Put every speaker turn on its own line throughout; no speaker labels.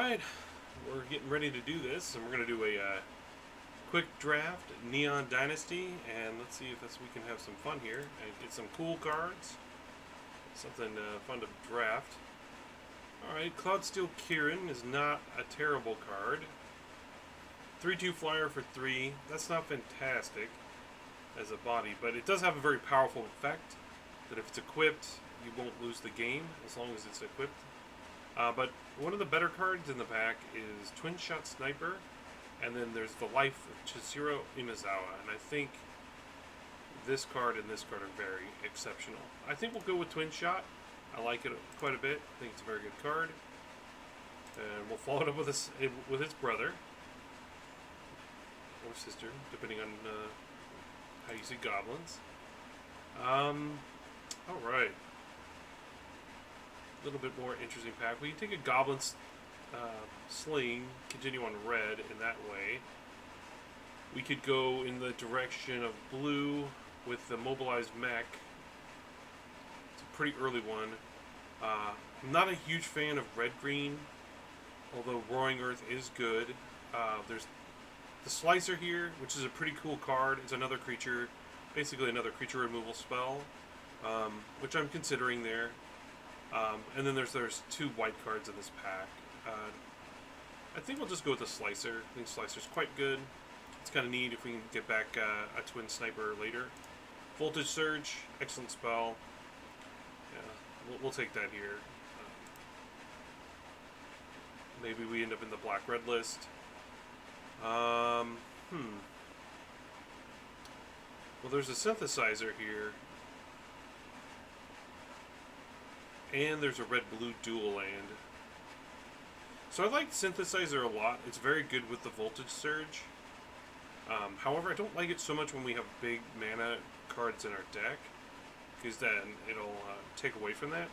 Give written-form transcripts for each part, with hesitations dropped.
Alright, we're getting ready to do this, and we're going to do a quick draft, Neon Dynasty, and let's see if we can have some fun here and get some cool cards. Something fun to draft. Alright, Cloudsteel Kieran is not a terrible card. 3/2 flyer for 3, that's not fantastic as a body, but it does have a very powerful effect that if it's equipped, you won't lose the game as long as it's equipped. But one of the better cards in the pack is Twin Shot Sniper, and then there's the Life of Chizuru Imazawa, and I think this card and this card are very exceptional. I think we'll go with Twin Shot. I like it quite a bit. I think it's a very good card. And we'll follow it up with his brother. Or sister, depending on how you see goblins. Alright. A little bit more interesting pack. We can take a Goblin Sling, continue on red in that way. We could go in the direction of blue with the Mobilized Mech. It's a pretty early one. I'm not a huge fan of red-green, although Roaring Earth is good. There's the Slicer here, which is a pretty cool card. It's another creature, basically another creature removal spell, which I'm considering there. And then there's 2 white cards in this pack. I think we'll just go with the Slicer. I think Slicer's quite good. It's kind of neat if we can get back a Twin Sniper later. Voltage Surge, excellent spell. Yeah, we'll take that here. Maybe we end up in the black-red list. Well, there's a Synthesizer here. And there's a red-blue dual land. So I like Synthesizer a lot. It's very good with the Voltage Surge. However, I don't like it so much when we have big mana cards in our deck, because then it'll take away from that.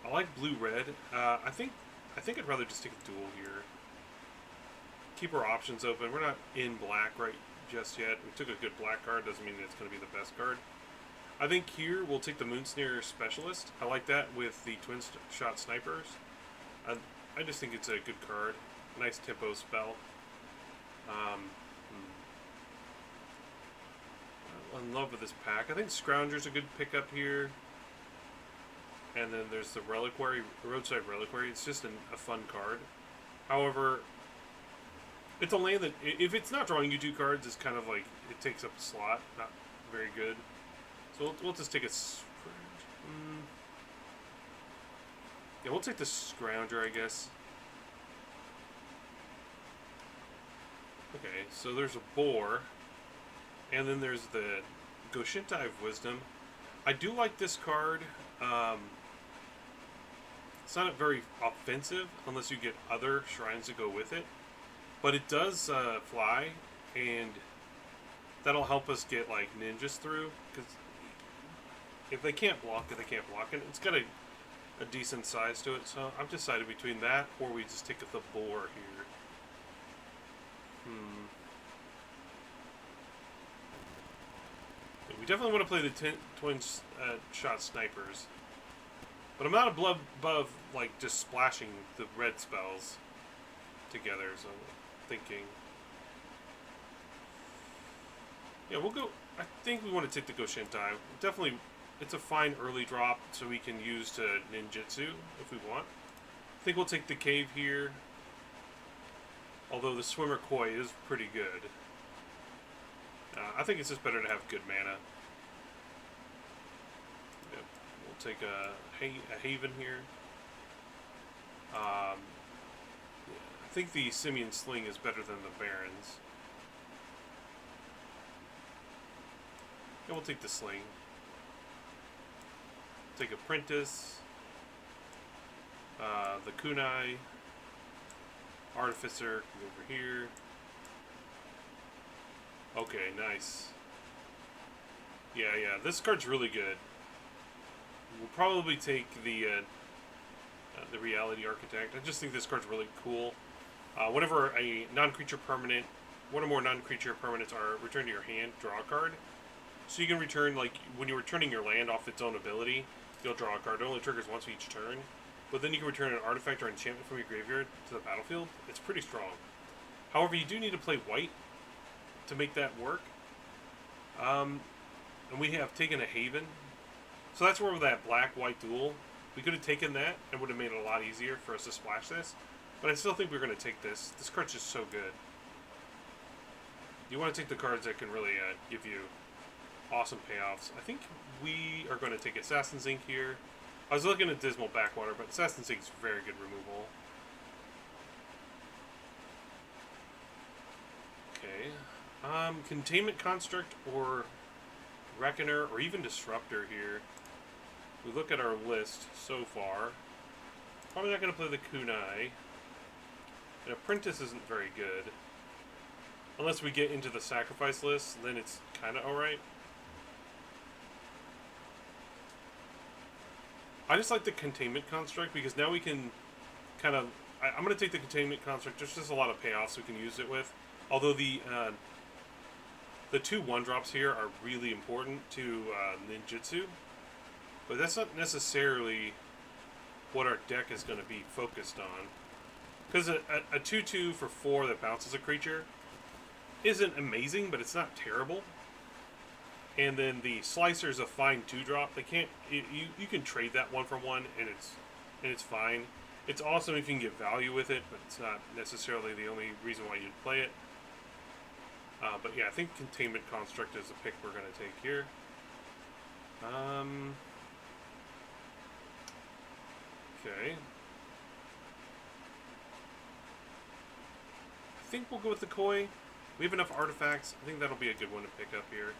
I like blue-red. I think I'd rather just take a dual here. Keep our options open. We're not in black right just yet. We took a good black card. Doesn't mean it's going to be the best card. I think here we'll take the Moonsnare Specialist. I like that with the Twin Shot Snipers. I just think it's a good card. Nice tempo spell. I'm in love with this pack. I think Scrounger's a good pickup here. And then there's the Reliquary, Roadside Reliquary. It's just a fun card. However, it's a land that, if it's not drawing you 2 cards, it's kind of like, it takes up a slot. Not very good. So we'll just take a... Yeah, we'll take the Scrounger, I guess. Okay, so there's a Boar. And then there's the Goshintai of Wisdom. I do like this card. It's not very offensive unless you get other shrines to go with it. But it does fly, and that'll help us get like ninjas through. Because if they can't block it, they can't block it. It's got a decent size to it, so I've decided between that or we just take the Boar here. We definitely want to play the Twin Shot Snipers. But I'm not above like just splashing the red spells together, so I'm thinking. Yeah, we'll go. I think we want to take the Goshintai. Definitely, it's a fine early drop, so we can use to ninjutsu if we want. I think we'll take the Cave here. Although the Swimmer Koi is pretty good. I think it's just better to have good mana. Yep. We'll take a Haven here. Yeah, I think the Simian Sling is better than the Barons. Yeah, we'll take the Sling. Take Apprentice. The Kunai. Artificer, come over here. Okay, nice. Yeah, this card's really good. We'll probably take the Reality Architect. I just think this card's really cool. Whenever a non-creature permanent, one or more non-creature permanents are returned to your hand, draw a card. So you can return, like, when you're returning your land off its own ability, you'll draw a card. It only triggers once each turn. but then you can return an artifact or enchantment from your graveyard to the battlefield. It's pretty strong. However, you do need to play white to make that work. And we have taken a Haven. So that's where with that black-white duel, we could have taken that and would have made it a lot easier for us to splash this. But I still think we're going to take this. This card's just so good. You want to take the cards that can really give you awesome payoffs. I think we are going to take Assassin's Ink here. I was looking at Dismal Backwater, but Assassin's Ink is very good removal. Okay. Containment Construct or Reckoner or even Disruptor here. We look at our list so far. Probably not going to play the Kunai. And Apprentice isn't very good. Unless we get into the sacrifice list, then it's kind of alright. I just like the Containment Construct because now we can kind of... I'm going to take the Containment Construct. There's just a lot of payoffs we can use it with. Although the 2 1-drops here are really important to ninjutsu. But that's not necessarily what our deck is going to be focused on. Because a 2/2 for 4 that bounces a creature isn't amazing, but it's not terrible. And then the Slicer's a fine 2-drop. They can't you can trade that 1 for 1 and it's fine. It's awesome if you can get value with it, but it's not necessarily the only reason why you'd play it. But yeah, I think Containment Construct is the pick we're going to take here. Okay. I think we'll go with the Koi. We have enough artifacts. I think that'll be a good one to pick up here.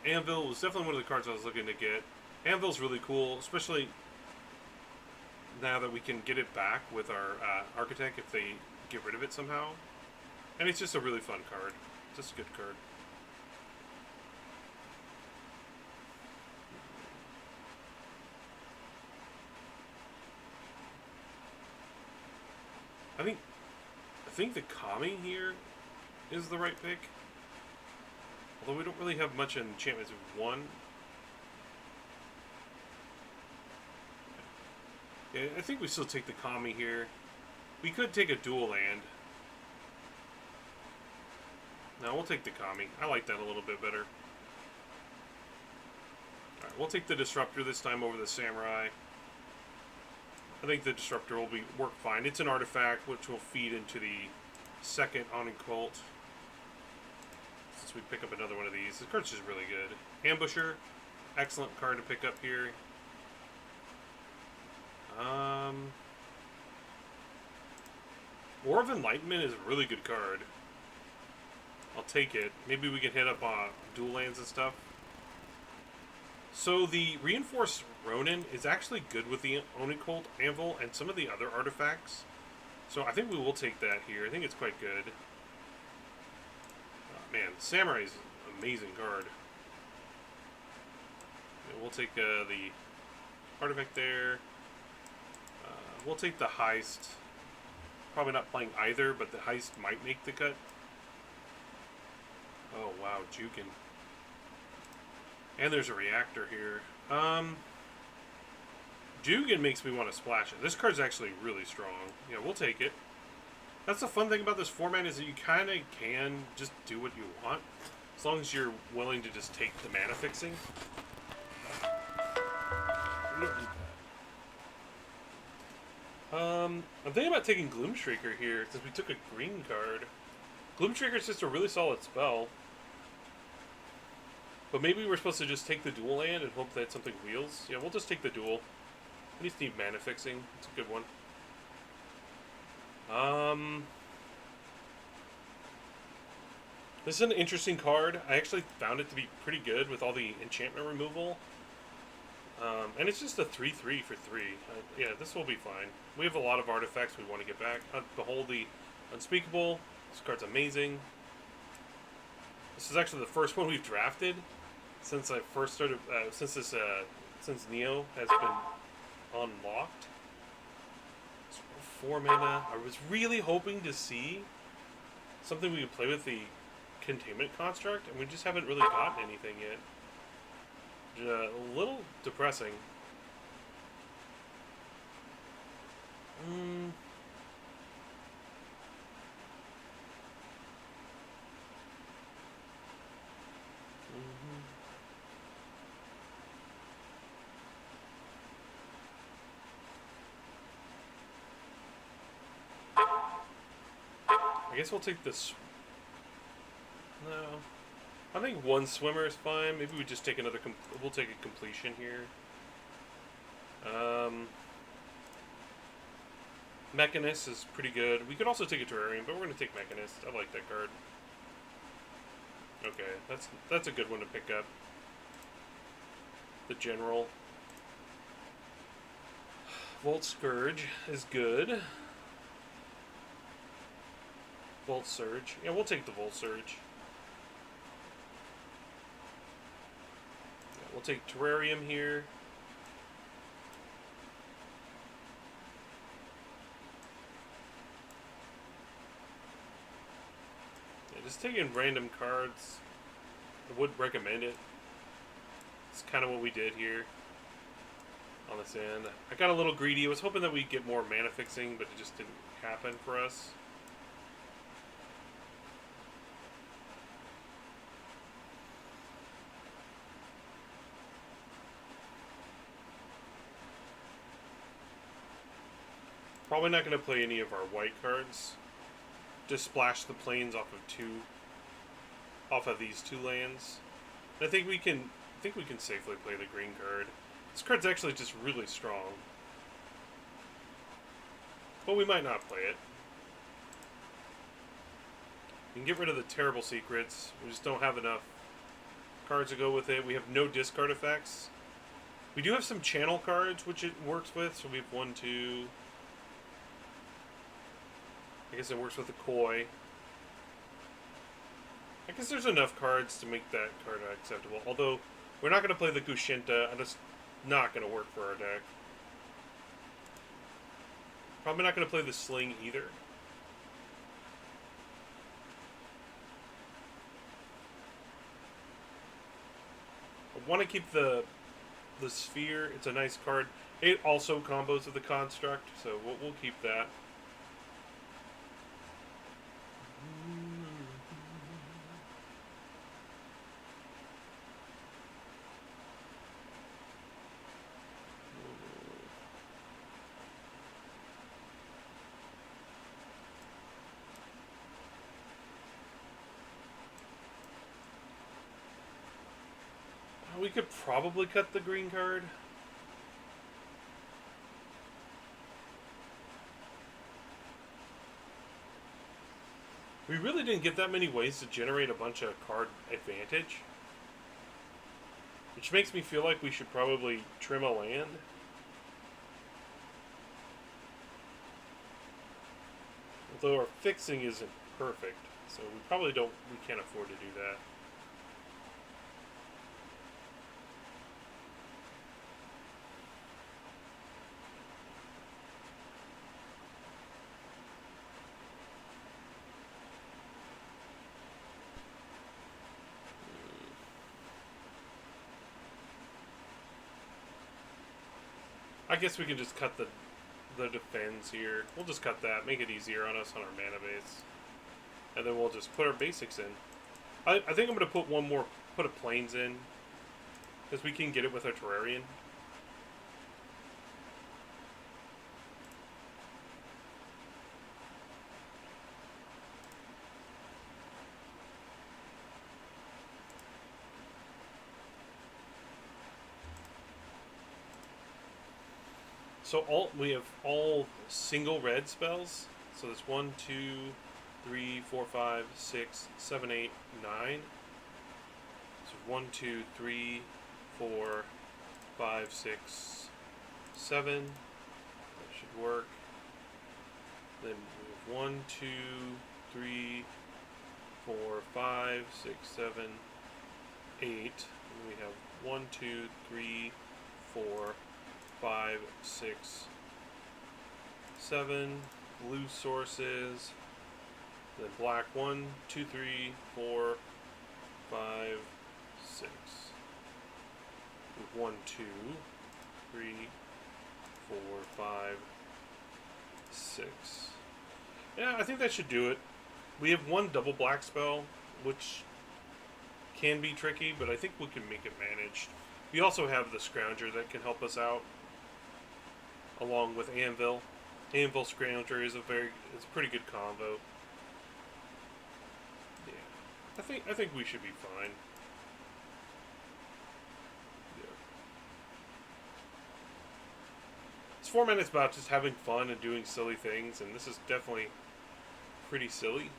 Alright. Anvil was definitely one of the cards I was looking to get. Anvil's really cool, especially now that we can get it back with our Architect if they get rid of it somehow. And it's just a really fun card. Just a good card. I think the Kami here is the right pick. Although we don't really have much enchantments with 1. Yeah, I think we still take the Kami here. We could take a dual land. No, we'll take the Kami. I like that a little bit better. Alright, we'll take the Disruptor this time over the Samurai. I think the Disruptor will work fine. It's an artifact which will feed into the second Awning Cult. Since we pick up another one of these. This card's just really good. Ambusher, excellent card to pick up here. War of Enlightenment is a really good card. I'll take it. Maybe we can hit up dual lands and stuff. So the Reinforced Ronin is actually good with the Oni Cult Anvil and some of the other artifacts. So I think we will take that here. I think it's quite good. Man, Samurai's an amazing card. Yeah, we'll take the artifact there. We'll take the Heist. Probably not playing either, but the Heist might make the cut. Oh wow, Jukin. And there's a reactor here. Jukin makes me want to splash it. This card's actually really strong. Yeah, we'll take it. That's the fun thing about this format is that you kind of can just do what you want. As long as you're willing to just take the mana fixing. I'm thinking about taking Gloomshrieker here, since we took a green card. Gloomshrieker's just a really solid spell. But maybe we're supposed to just take the dual land and hope that something wheels. Yeah, we'll just take the dual. We just need mana fixing. It's a good one. This is an interesting card. I actually found it to be pretty good with all the enchantment removal. And it's just a 3/3 for 3. Yeah, this will be fine. We have a lot of artifacts we want to get back. Behold the Unspeakable. This card's amazing. This is actually the first one we've drafted since I first started. Since Neo has been unlocked. 4 mana. I was really hoping to see something we could play with the Containment Construct, and we just haven't really gotten anything yet. A little depressing. guess we'll take this. No. I think one swimmer is fine. Maybe we just take another. We'll take a completion here. Mechanist is pretty good. We could also take a Terrarium, but we're going to take Mechanist. I like that card. Okay, that's a good one to pick up. The General. Volt Scourge is good. Volt Surge. Yeah, we'll take the Volt Surge. Yeah, we'll take Terrarium here. Yeah, just taking random cards. I would recommend it. It's kind of what we did here on this end. I got a little greedy. I was hoping that we'd get more mana fixing, but it just didn't happen for us. Probably not going to play any of our white cards. Just splash the plains off of these 2 lands. And I think we can safely play the green card. This card's actually just really strong. But we might not play it. We can get rid of the terrible secrets. We just don't have enough cards to go with it. We have no discard effects. We do have some channel cards, which it works with. So we have 1, 2. I guess it works with the Koi. I guess there's enough cards to make that card acceptable. Although, we're not going to play the Gushinta, and it's not going to work for our deck. Probably not going to play the Sling either. I want to keep the Sphere. It's a nice card. It also combos with the Construct, so we'll keep that. We could probably cut the green card. We really didn't get that many ways to generate a bunch of card advantage. Which makes me feel like we should probably trim a land. Although our fixing isn't perfect, so we can't afford to do that. I guess we can just cut the defense here. We'll just cut that, make it easier on us on our mana base. And then we'll just put our basics in. I think I'm going to put a plains in. Because we can get it with our Terrarian. So we have all single red spells. So there's 1, 2, 3, 4, 5, 6, 7, 8, 9. So 1, 2, 3, 4, 5, 6, 7. That should work. Then we have 1, 2, 3, 4, 5, 6, 7, 8. And we have 1, 2, 3, 4, 5, 6, 7 blue sources, then black 1, 2, 3, 4, 5, 6. 1, 2, 3, 4, 5, 6. Yeah, I think that should do it. We have one double black spell, which can be tricky, but I think we can make it managed. We also have the Scrounger that can help us out, along with Anvil. Anvil Scrounger is a pretty good combo. I think we should be fine. Yeah. This format is about just having fun and doing silly things, and this is definitely pretty silly.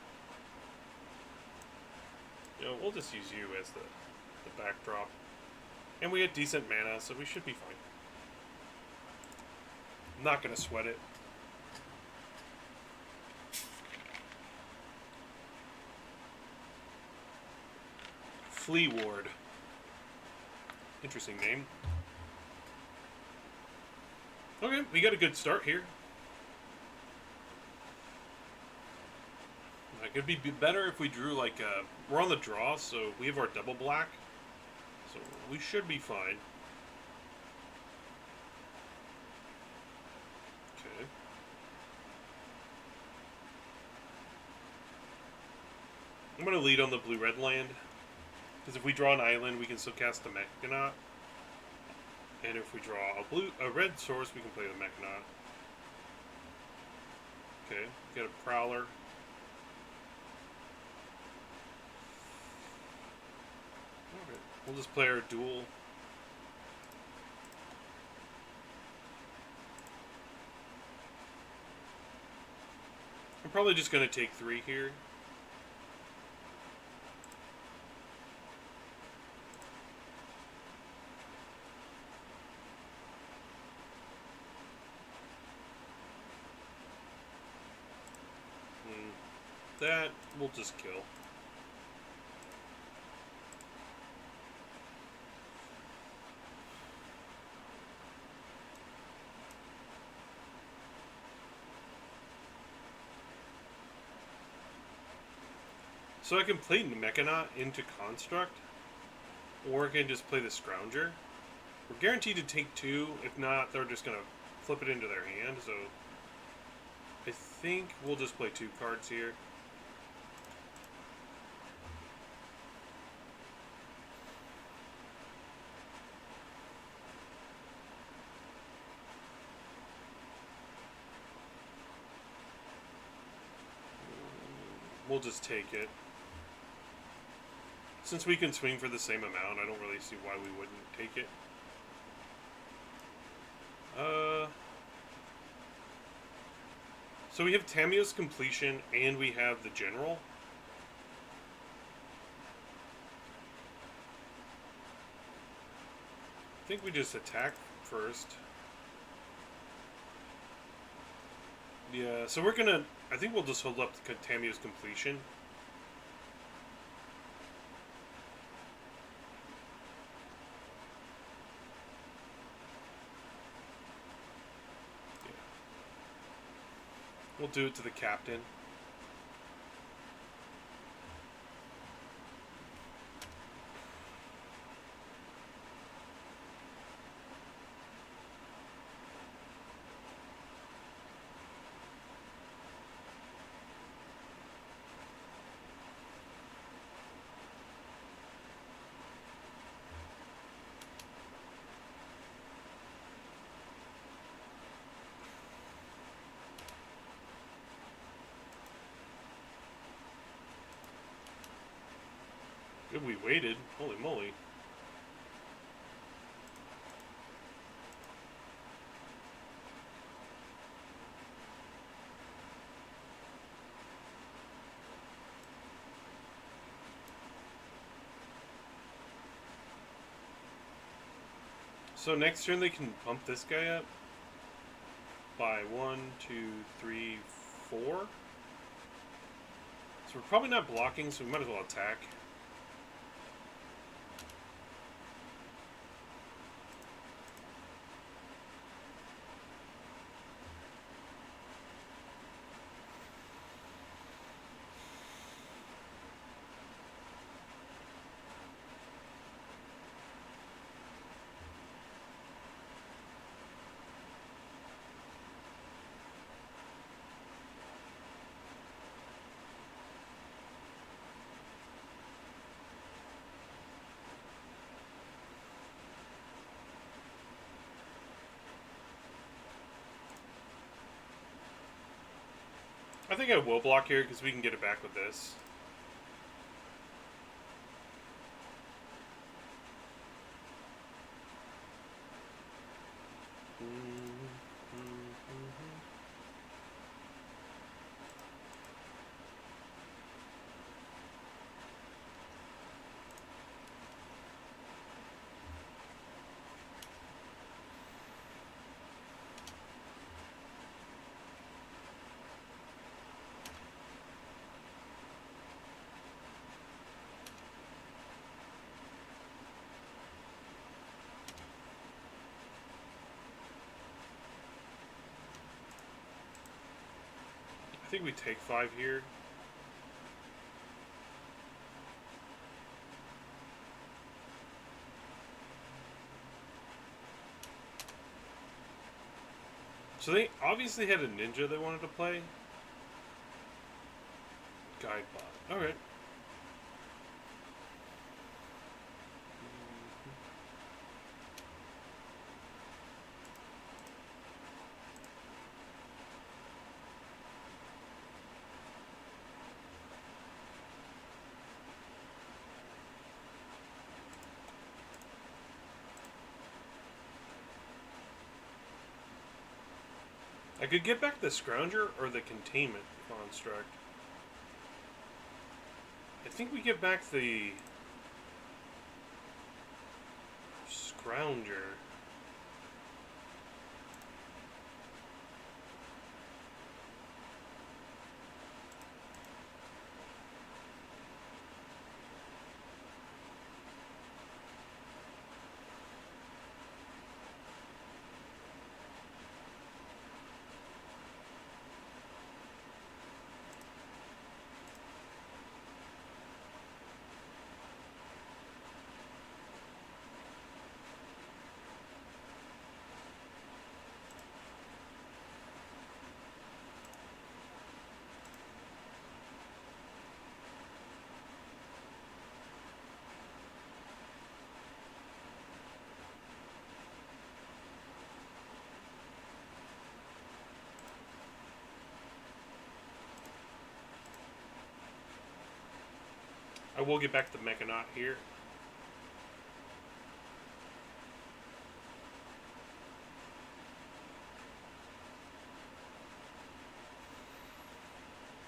You know, we'll just use you as the backdrop. And we had decent mana, so we should be fine. I'm not going to sweat it. Flea Ward. Interesting name. Okay, we got a good start here. It could be better if we drew like we're on the draw, so we have our double black, so we should be fine. Okay. I'm gonna lead on the blue-red land, because if we draw an island, we can still cast the Mechanaut, and if we draw a red source, we can play the Mechanaut. Okay, got a Prowler. We'll just play our duel. I'm probably just going to take 3 here. That we'll just kill. So I can play Mechanaut into Construct, or I can just play the Scrounger. We're guaranteed to take 2. If not, they're just going to flip it into their hand. So I think we'll just play 2 cards here. We'll just take it. Since we can swing for the same amount, I don't really see why we wouldn't take it. So we have Tamiyo's Completion, and we have the General. I think we just attack first. Yeah, so we're gonna... I think we'll just hold up Tamiyo's Completion. We'll do it to the captain. Good, we waited. Holy moly. So next turn they can pump this guy up by 1, 2, 3, 4. So we're probably not blocking, so we might as well attack. I think I will block here because we can get it back with this. think we take 5 here. So they obviously had a ninja they wanted to play. Guide bot. Alright. I could get back the Scrounger or the Containment Construct. I think we get back the Scrounger. I will get back the Mechanaut here.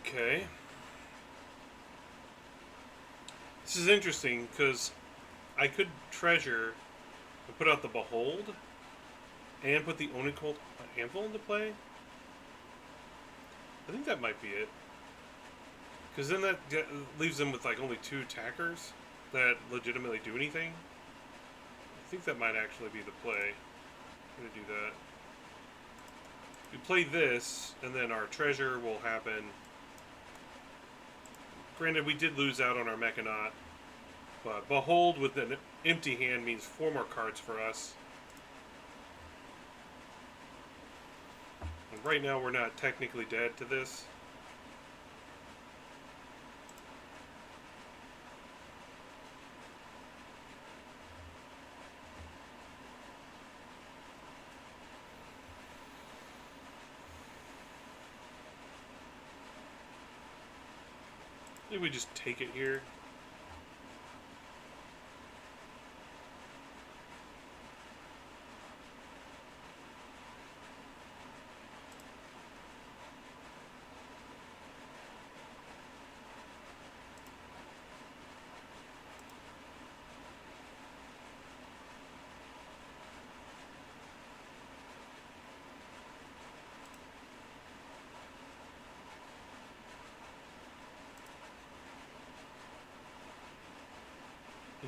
Okay. This is interesting because I could treasure and put out the Behold and put the Onicult Anvil into play. I think that might be it. Because then that leaves them with like only 2 attackers that legitimately do anything. I think that might actually be the play. I'm going to do that. We play this, and then our treasure will happen. Granted, we did lose out on our Mechanaut, but Behold with an empty hand means 4 more cards for us. And right now we're not technically dead to this. Maybe we just take it here.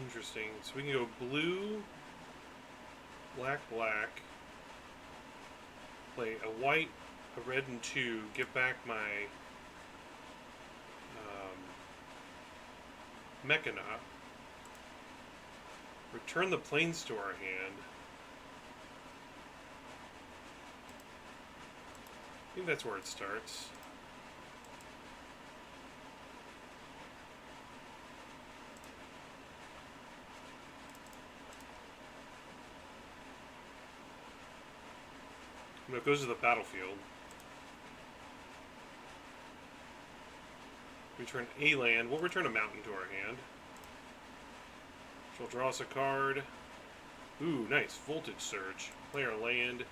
Interesting. So we can go blue, black, black, play a white, a red, and 2, get back my Mechanaut, return the planes to our hand. I think that's where it starts. No, it goes to the battlefield. Return a land. We'll return a mountain to our hand. She'll draw us a card. Ooh, nice. Voltage Surge. Play our land.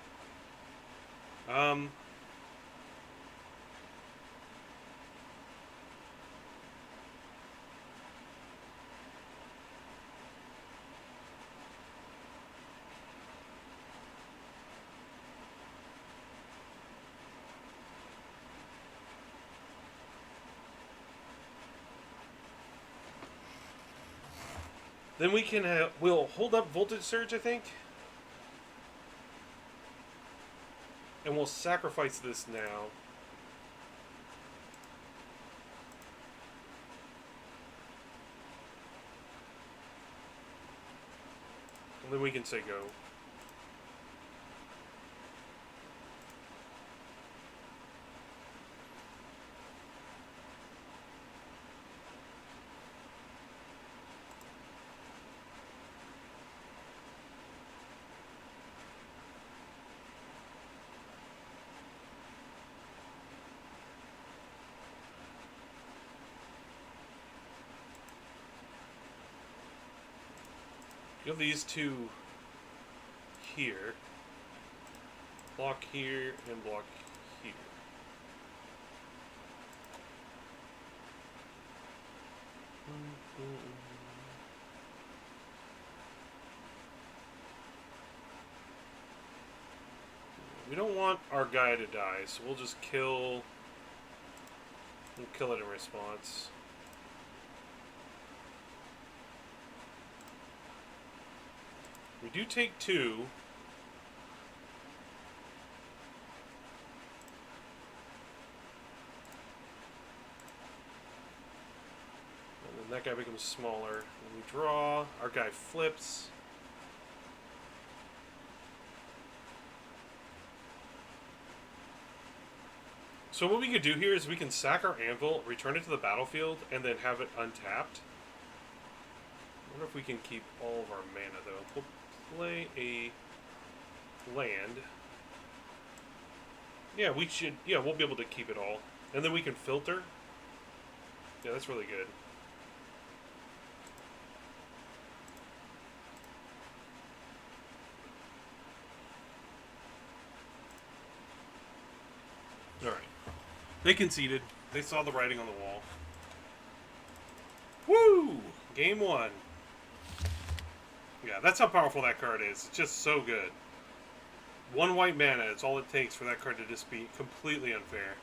Then we can we'll hold up Voltage Surge, I think. And we'll sacrifice this now. Then we can say go. You have these two here. Block here and block here. We don't want our guy to die, so we'll just kill. We'll kill it in response. We do take 2. And then that guy becomes smaller. And we draw. Our guy flips. So what we could do here is we can sack our anvil, return it to the battlefield, and then have it untapped. I wonder if we can keep all of our mana, though. We'll play a land. Yeah, we should. Yeah, we'll be able to keep it all. And then we can filter. Yeah, that's really good. Alright. They conceded. They saw the writing on the wall. Woo! Game 1. Yeah, that's how powerful that card is. It's just so good. 1 white mana, it's all it takes for that card to just be completely unfair.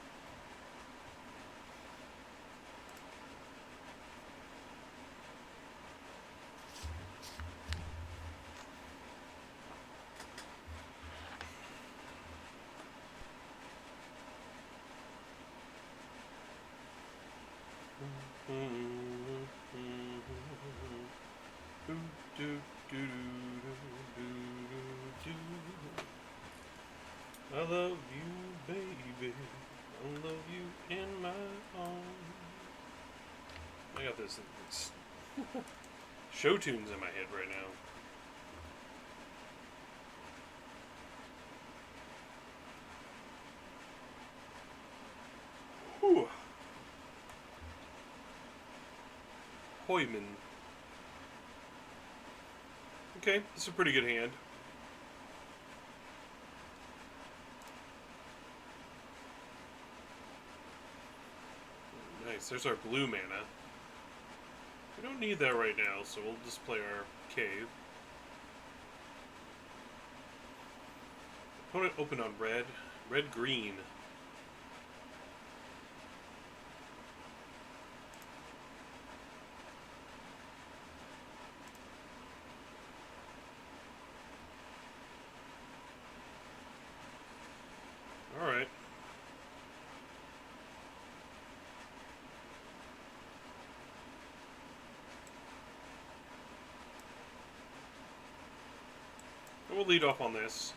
I love you, baby. I love you in my arms. I got this show tunes in my head right now. Whew. Hoyman. Okay, this is a pretty good hand. Nice, there's our blue mana. We don't need that right now, so we'll just play our cave. Opponent open on red. Red-green. Alright. We'll lead off on this.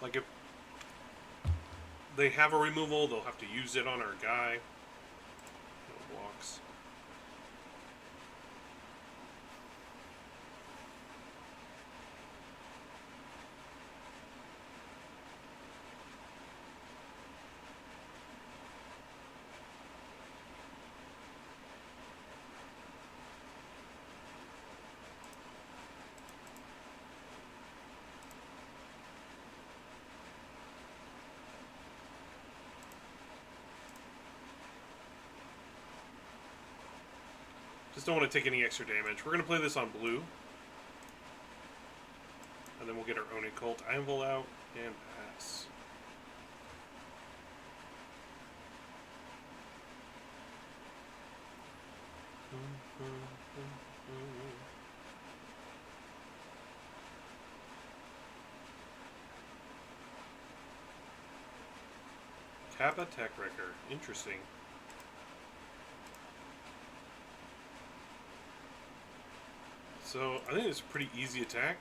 Like if they have a removal, they'll have to use it on our guy. No blocks. Just don't want to take any extra damage. We're going to play this on blue. And then we'll get our own occult anvil out and pass. Tap a Tech Wrecker. Interesting. So, I think it's a pretty easy attack.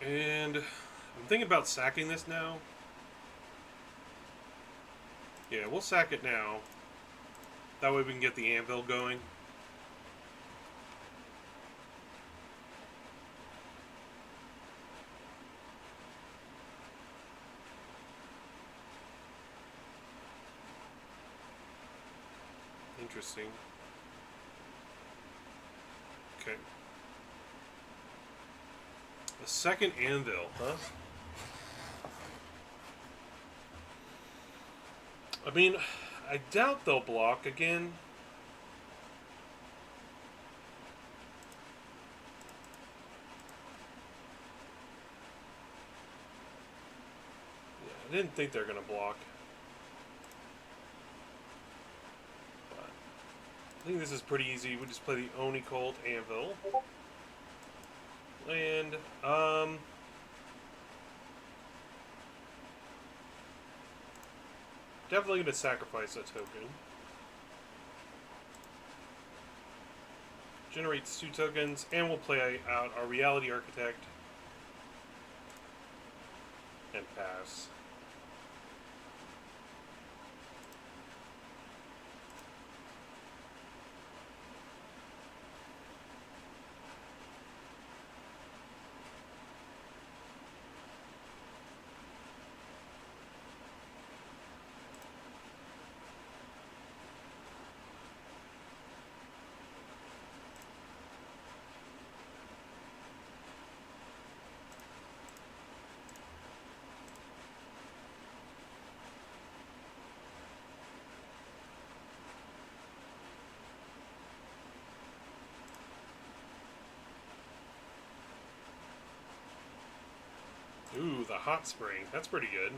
And I'm thinking about sacking this now. Yeah, we'll sack it now. That way we can get the anvil going. Interesting. Okay. A second anvil, huh? I mean, I doubt they'll block again. Yeah, I didn't think they were going to block. But I think this is pretty easy. We just play the Oni Colt Anvil. And, definitely going to sacrifice a token. Generates 2 tokens, and we'll play out our Reality Architect. And pass. Ooh, the Hot Spring. That's pretty good.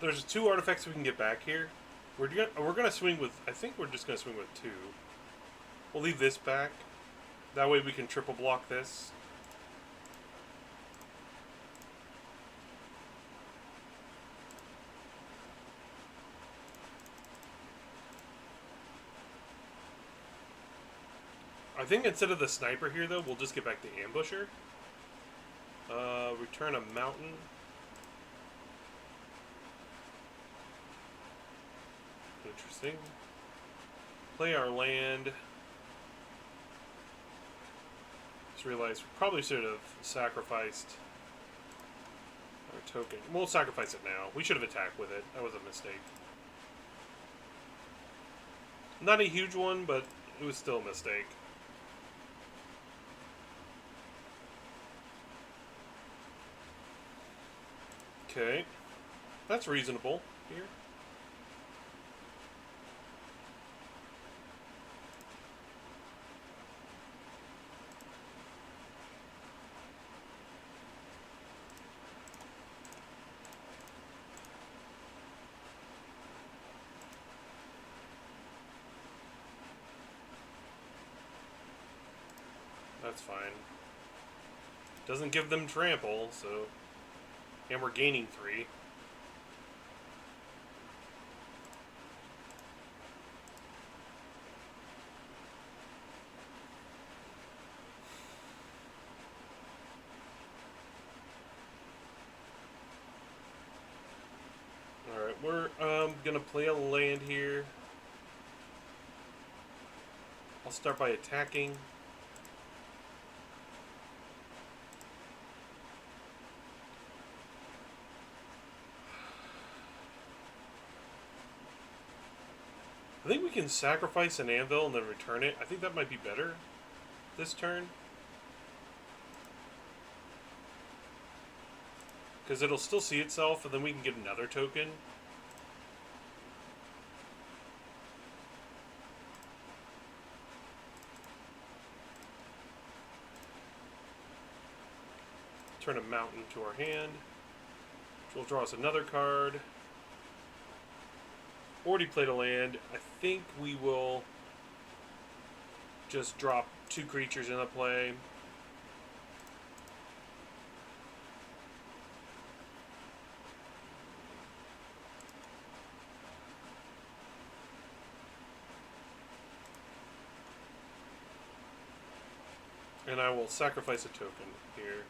There's 2 artifacts we can get back here. We're gonna swing with. I think we're just gonna swing with 2. We'll leave this back. That way we can triple block this. I think instead of the sniper here, though, we'll just get back the ambusher. Return a mountain. Interesting. Play our land. Just realized we probably should have sacrificed our token. We'll sacrifice it now. We should have attacked with it. That was a mistake. Not a huge one, but it was still a mistake. Okay. That's reasonable here. That's fine. Doesn't give them trample, so... And we're gaining 3. Alright, we're gonna play a land here. I'll start by attacking. I think we can sacrifice an anvil and then return it. I think that might be better this turn. Because it'll still see itself, and then we can get another token. Turn a mountain to our hand, which will draw us another card. Already played a land. I think we will just drop 2 creatures in the play. And I will sacrifice a token here.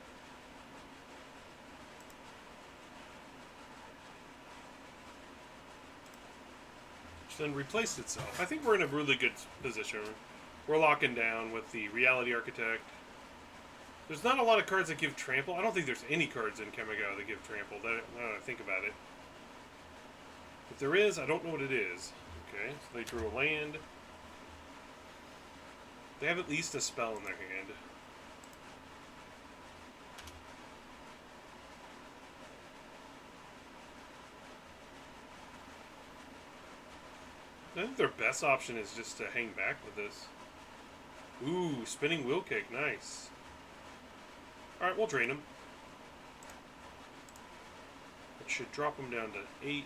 Which then replaced itself. I think we're in a really good position. We're locking down with the Reality Architect. There's not a lot of cards that give trample. I don't think there's any cards in Kamigawa that give trample. Now that I think about it. If there is, I don't know what it is. Okay, so they drew a land. They have at least a spell in their hand. I think their best option is just to hang back with this. Ooh, spinning wheel kick, nice. Alright, we'll drain him. It should drop him down to 8.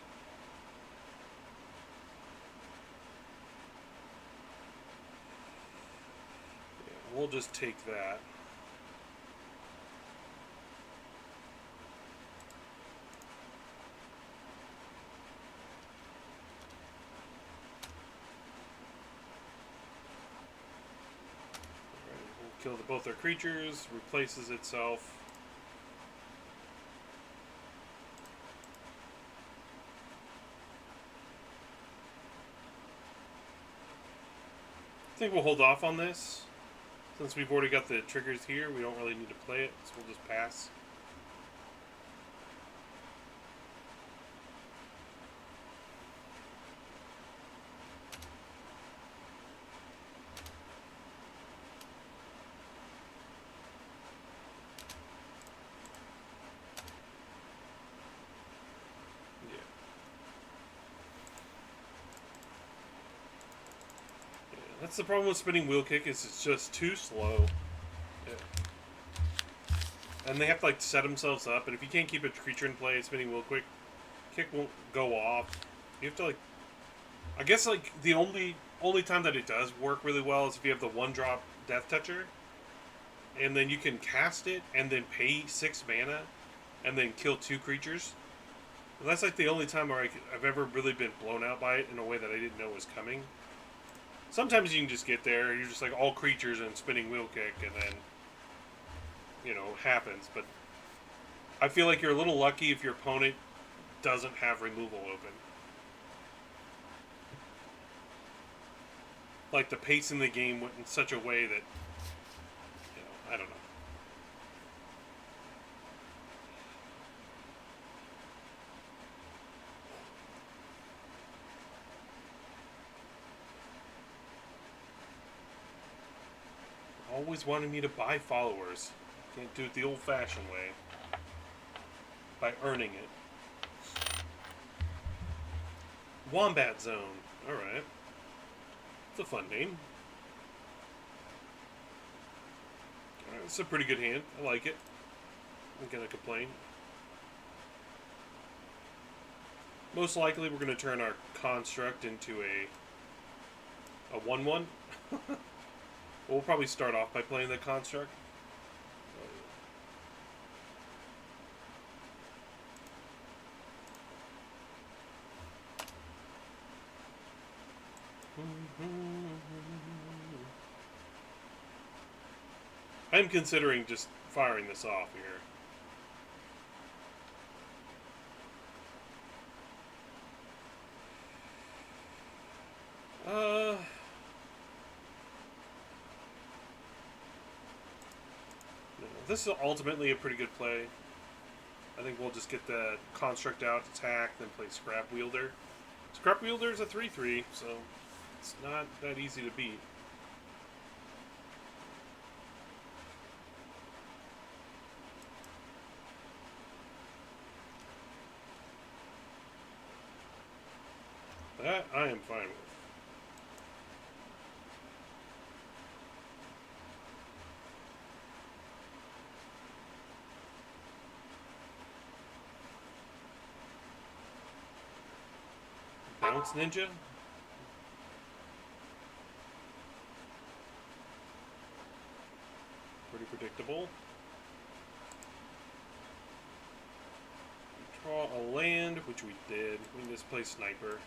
Yeah, we'll just take that. Kill both their creatures, replaces itself. I think we'll hold off on this. Since we've already got the triggers here, we don't really need to play it, so we'll just pass. That's the problem with spinning wheel kick, is it's just too slow. Yeah. And they have to like set themselves up, and if you can't keep a creature in play, spinning wheel kick won't go off. You have to like, I guess like the only time that it does work really well is if you have the 1-drop Death Toucher, and then you can cast it and then pay 6 mana, and then kill 2 creatures. And that's like the only time where I've ever really been blown out by it in a way that I didn't know was coming. Sometimes you can just get there, you're just like all creatures and spinning wheel kick, and then, you know, happens. But I feel like you're a little lucky if your opponent doesn't have removal open. Like the pace in the game went in such a way that, you know, I don't know. Always wanted me to buy followers. Can't do it the old-fashioned way. By earning it. Wombat Zone. Alright. It's a fun name. Alright, it's a pretty good hand. I like it. I'm gonna complain. Most likely we're gonna turn our construct into a 1/1. We'll probably start off by playing the construct. I'm considering just firing this off here. This is ultimately a pretty good play. I think we'll just get the construct out, attack, then play Scrap Wielder. Scrap Wielder is a 3/3, so it's not that easy to beat. That I am fine with. Bounce Ninja? Pretty predictable. Draw a land, which we did. We can just play Sniper.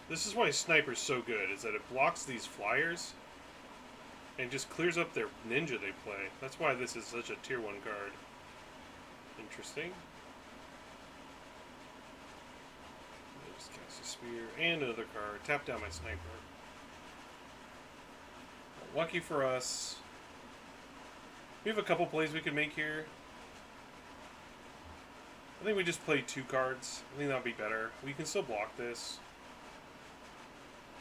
This is why Sniper's so good, is that it blocks these flyers and just clears up their ninja they play. That's why this is such a tier 1 card. Interesting. Just cast a spear and another card. Tap down my Sniper. Lucky for us, we have a couple plays we could make here. I think we just play 2 cards. I think that would be better. We can still block this.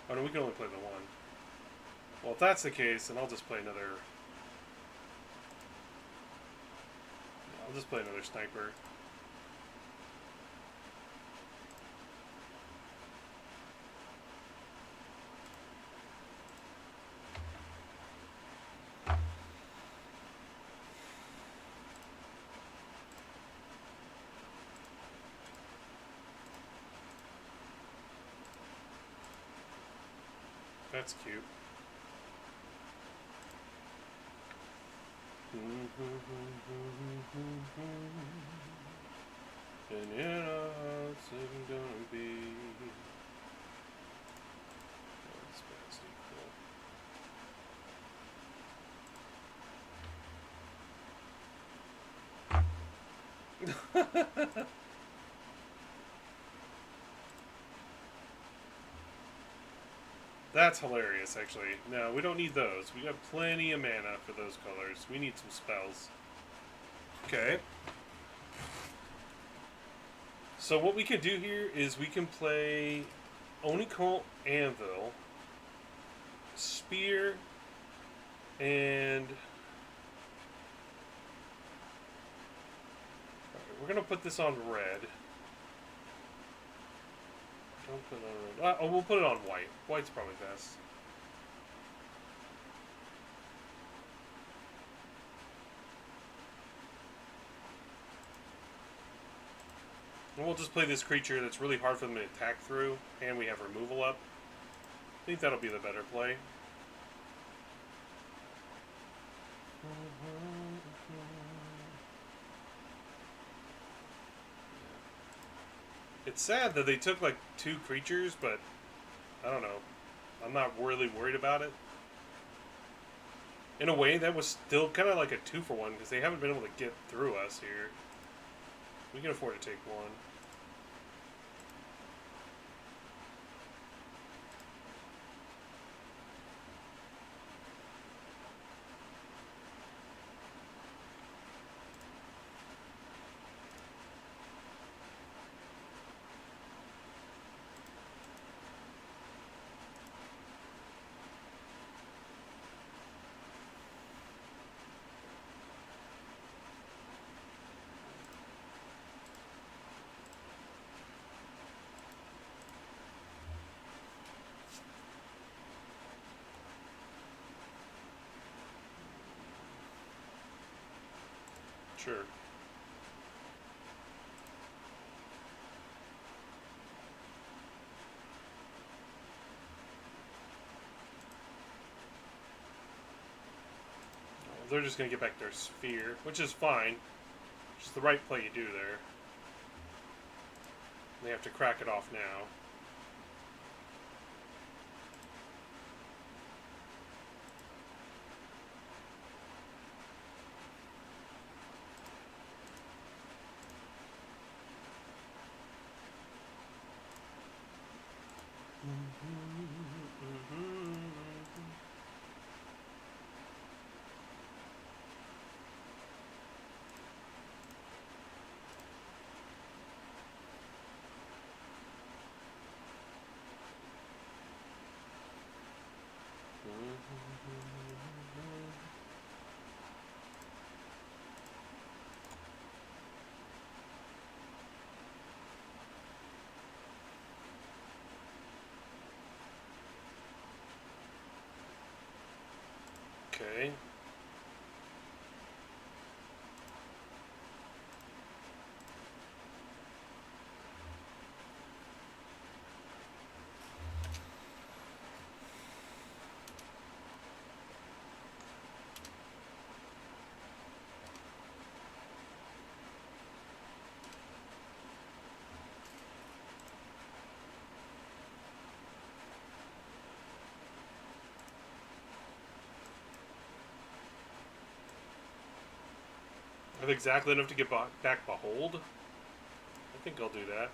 Oh no, we can only play the 1. Well, if that's the case, then I'll just play another... I'll just play another Sniper. That's cute. And you know it's gonna be. That's cool. That's hilarious, actually. No, we don't need those. We got plenty of mana for those colors. We need some spells. Okay. So what we can do here is we can play Onicult Anvil, Spear, and... Alright, we're going to put this on red. Don't put it on red. Oh, we'll put it on white. White's probably best. And we'll just play this creature that's really hard for them to attack through, and we have removal up. I think that'll be the better play. It's sad that they took like 2 creatures, but I don't know. I'm not really worried about it. In a way, that was still kind of like a 2-for-1 because they haven't been able to get through us here. We can afford to take 1. Sure. They're just going to get back their sphere, which is fine. Which is the right play you do there. They have to crack it off now. have exactly enough to get back Behold. I think I'll do that.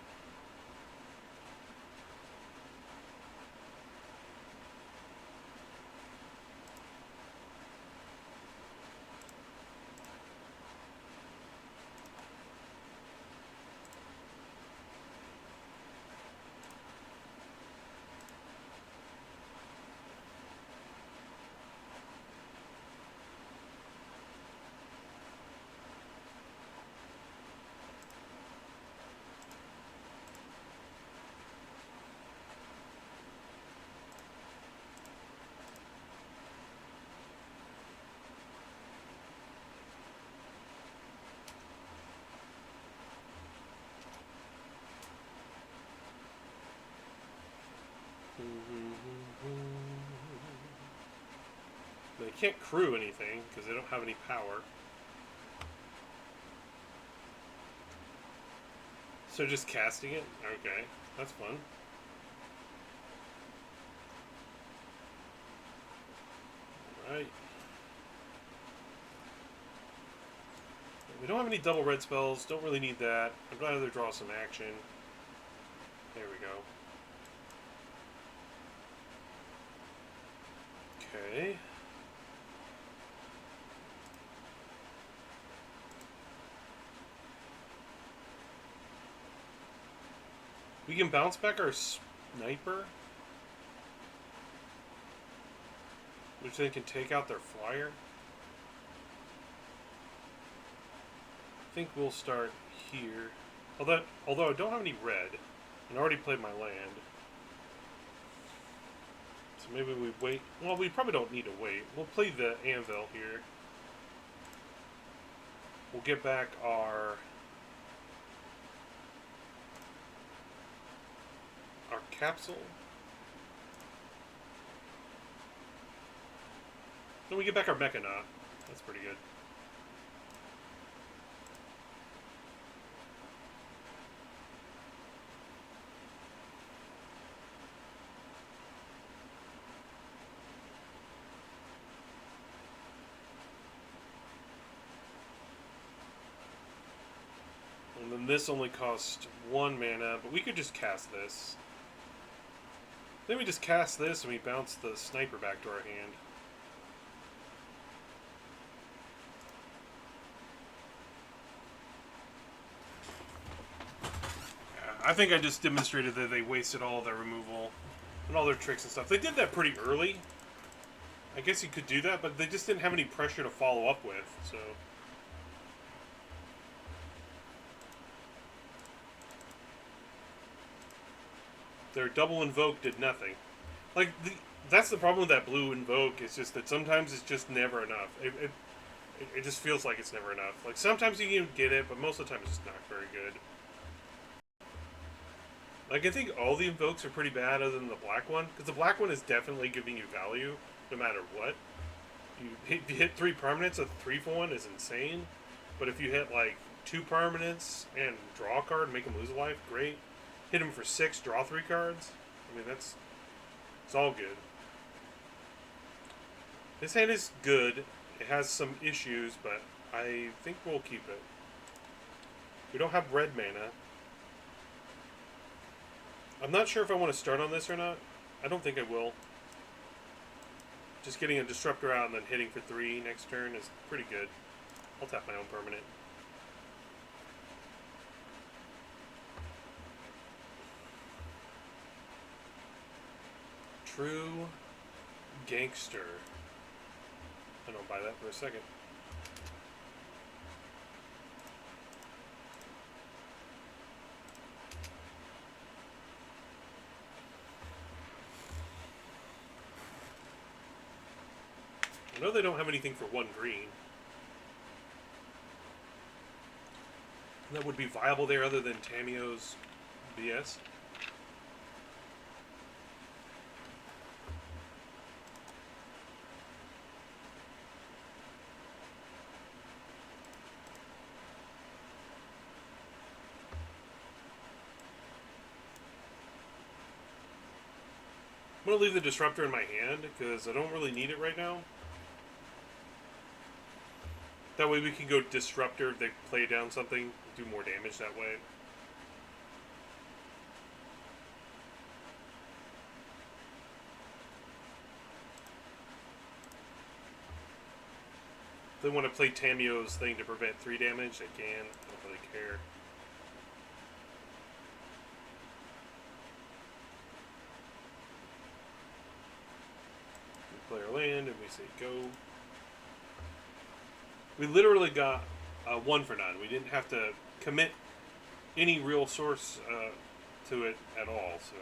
They can't crew anything because they don't have any power. So just casting it? Okay, that's fun. Alright. We don't have any double red spells, don't really need that. I'd rather draw some action. There we go. Okay. We can bounce back our sniper, which then can take out their flyer. I think we'll start here. Although I don't have any red, and I already played my land. So maybe we wait. Well, we probably don't need to wait. We'll play the anvil here. We'll get back our capsule. Then we get back our Mechanaut. That's pretty good. And then this only costs 1 mana, but we could just cast this. Then we just cast this and we bounce the sniper back to our hand. I think I just demonstrated that they wasted all their removal and all their tricks and stuff. They did that pretty early. I guess you could do that, but they just didn't have any pressure to follow up with, so... Their double invoke did nothing. Like, that's the problem with that blue invoke, is just that sometimes it's just never enough. It just feels like it's never enough. Like, sometimes you can get it, but most of the time it's just not very good. Like, I think all the invokes are pretty bad other than the black one, because the black one is definitely giving you value, no matter what. If you hit 3 permanents, a 3-for-1 is insane, but if you hit, like, 2 permanents and draw a card and make them lose a life, great. Hit him for 6, draw 3 cards. I mean, it's all good. This hand is good. It has some issues, but I think we'll keep it. We don't have red mana. I'm not sure if I want to start on this or not. I don't think I will. Just getting a Disruptor out and then hitting for 3 next turn is pretty good. I'll tap my own permanent. True Gangster. I don't buy that for a second. I know they don't have anything for 1 green. That would be viable there other than Tamio's BS. I'm going to leave the Disruptor in my hand because I don't really need it right now. That way we can go Disruptor if they play down something, do more damage that way. If they want to play Tamio's thing to prevent 3 damage, they can. I don't really care. We play our land and we say go. We literally got 1 for 9. We didn't have to commit any real source to it at all, so.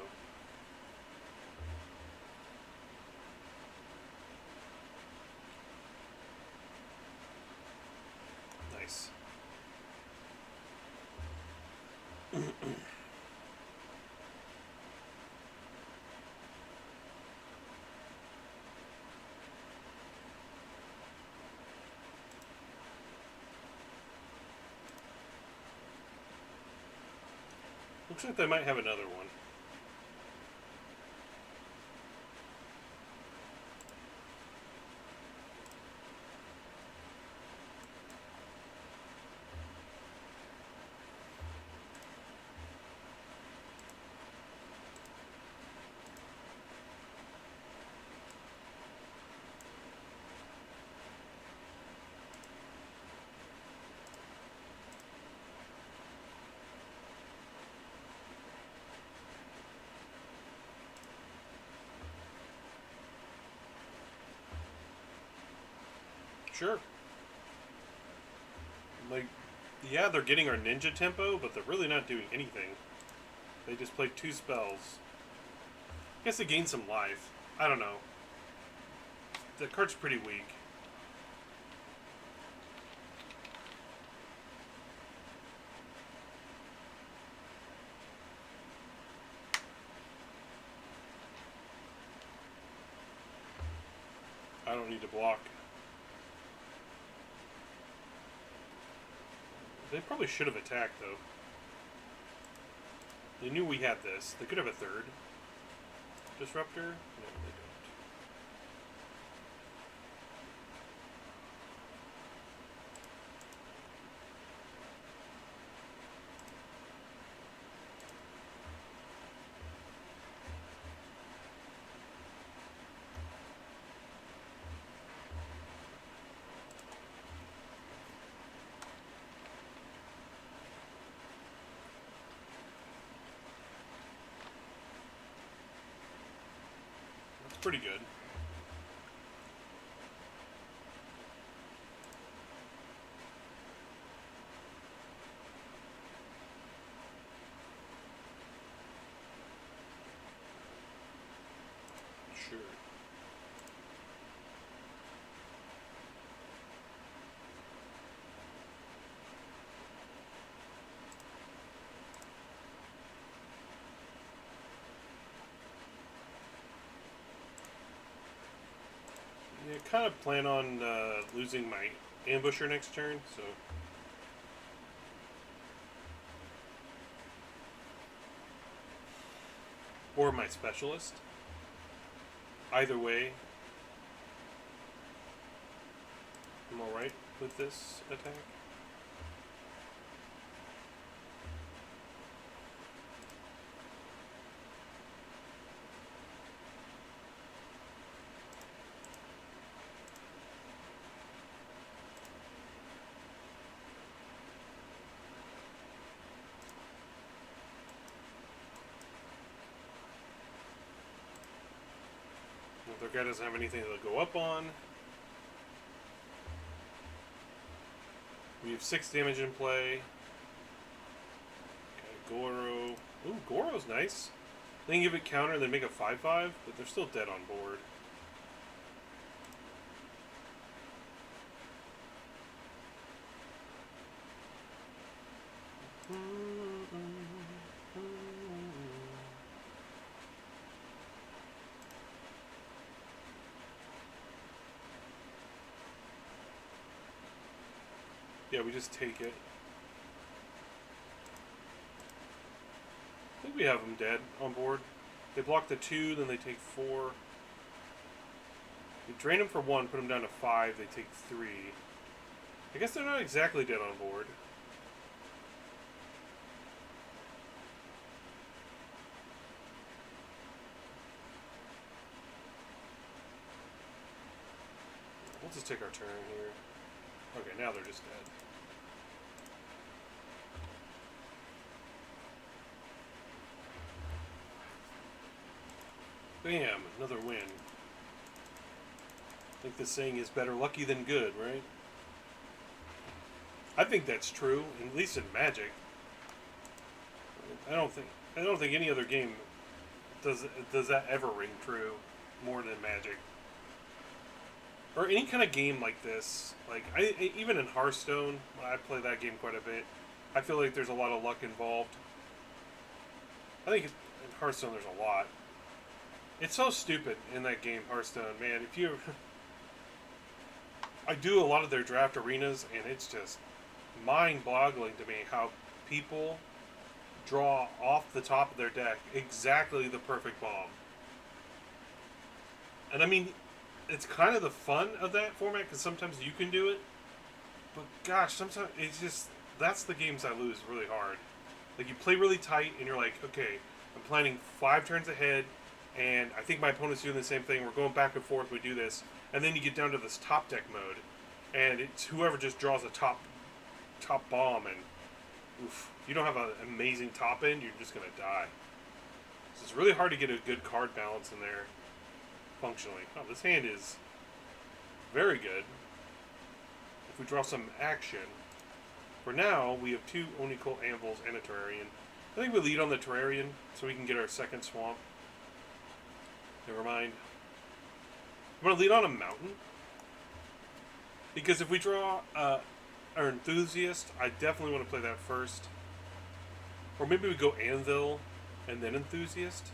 Nice. Looks like they might have another one. Sure. Like, yeah, they're getting our ninja tempo, but they're really not doing anything. They just played 2 spells. I guess they gained some life. I don't know. The card's pretty weak. I don't need to block. They probably should have attacked, though. They knew we had this. They could have a 3rd. Disruptor? No, they don't. Pretty good. Sure. Yeah, kind of plan on losing my ambusher next turn, so. Or my specialist. Either way, I'm alright with this attack. Their guy doesn't have anything to go up on. We have 6 damage in play. Okay, Goro. Ooh, Goro's nice. They can give it counter and then make a 5/5, but they're still dead on board. Yeah, we just take it. I think we have them dead on board. They block the 2, then they take 4. We drain them for 1, put them down to 5, they take 3. I guess they're not exactly dead on board. We'll just take our turn here. Okay, now they're just dead. Bam! Another win. I think the saying is better lucky than good, right? I think that's true, at least in Magic. I don't think any other game does that ever ring true more than Magic. Or any kind of game like this. Like even in Hearthstone, I play that game quite a bit. I feel like there's a lot of luck involved. I think in Hearthstone there's a lot. It's so stupid in that game, Hearthstone, man. If you, I do a lot of their draft arenas, and it's just mind-boggling to me how people draw off the top of their deck exactly the perfect bomb. And I mean, it's kind of the fun of that format because sometimes you can do it, but gosh, sometimes it's just that's the games I lose really hard. Like you play really tight, and you're like, okay, I'm planning 5 turns ahead, and I think my opponent's doing the same thing. We're going back and forth. We do this, and then you get down to this top deck mode, and it's whoever just draws a top bomb, and oof, if you don't have an amazing top end, you're just gonna die. So it's really hard to get a good card balance in there, functionally. Oh, this hand is very good. If we draw some action, for now we have 2 Oni-Cult Anvils and a Terrarian. I think we lead on the Terrarian so we can get our second swamp. Never mind. I'm going to lead on a mountain. Because if we draw our Enthusiast, I definitely want to play that first. Or maybe we go Anvil and then Enthusiast.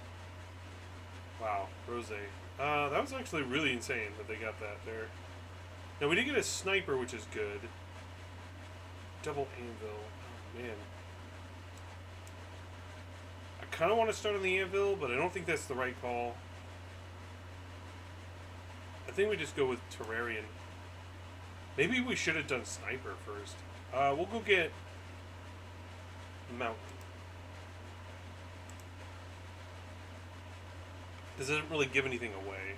Wow, Rose. That was actually really insane that they got that there. Now we did get a Sniper, which is good. Double Anvil. Oh, man. I kind of want to start on the Anvil, but I don't think that's the right call. I think we just go with Terrarian. Maybe we should have done Sniper first. We'll go get Mountain. This doesn't really give anything away.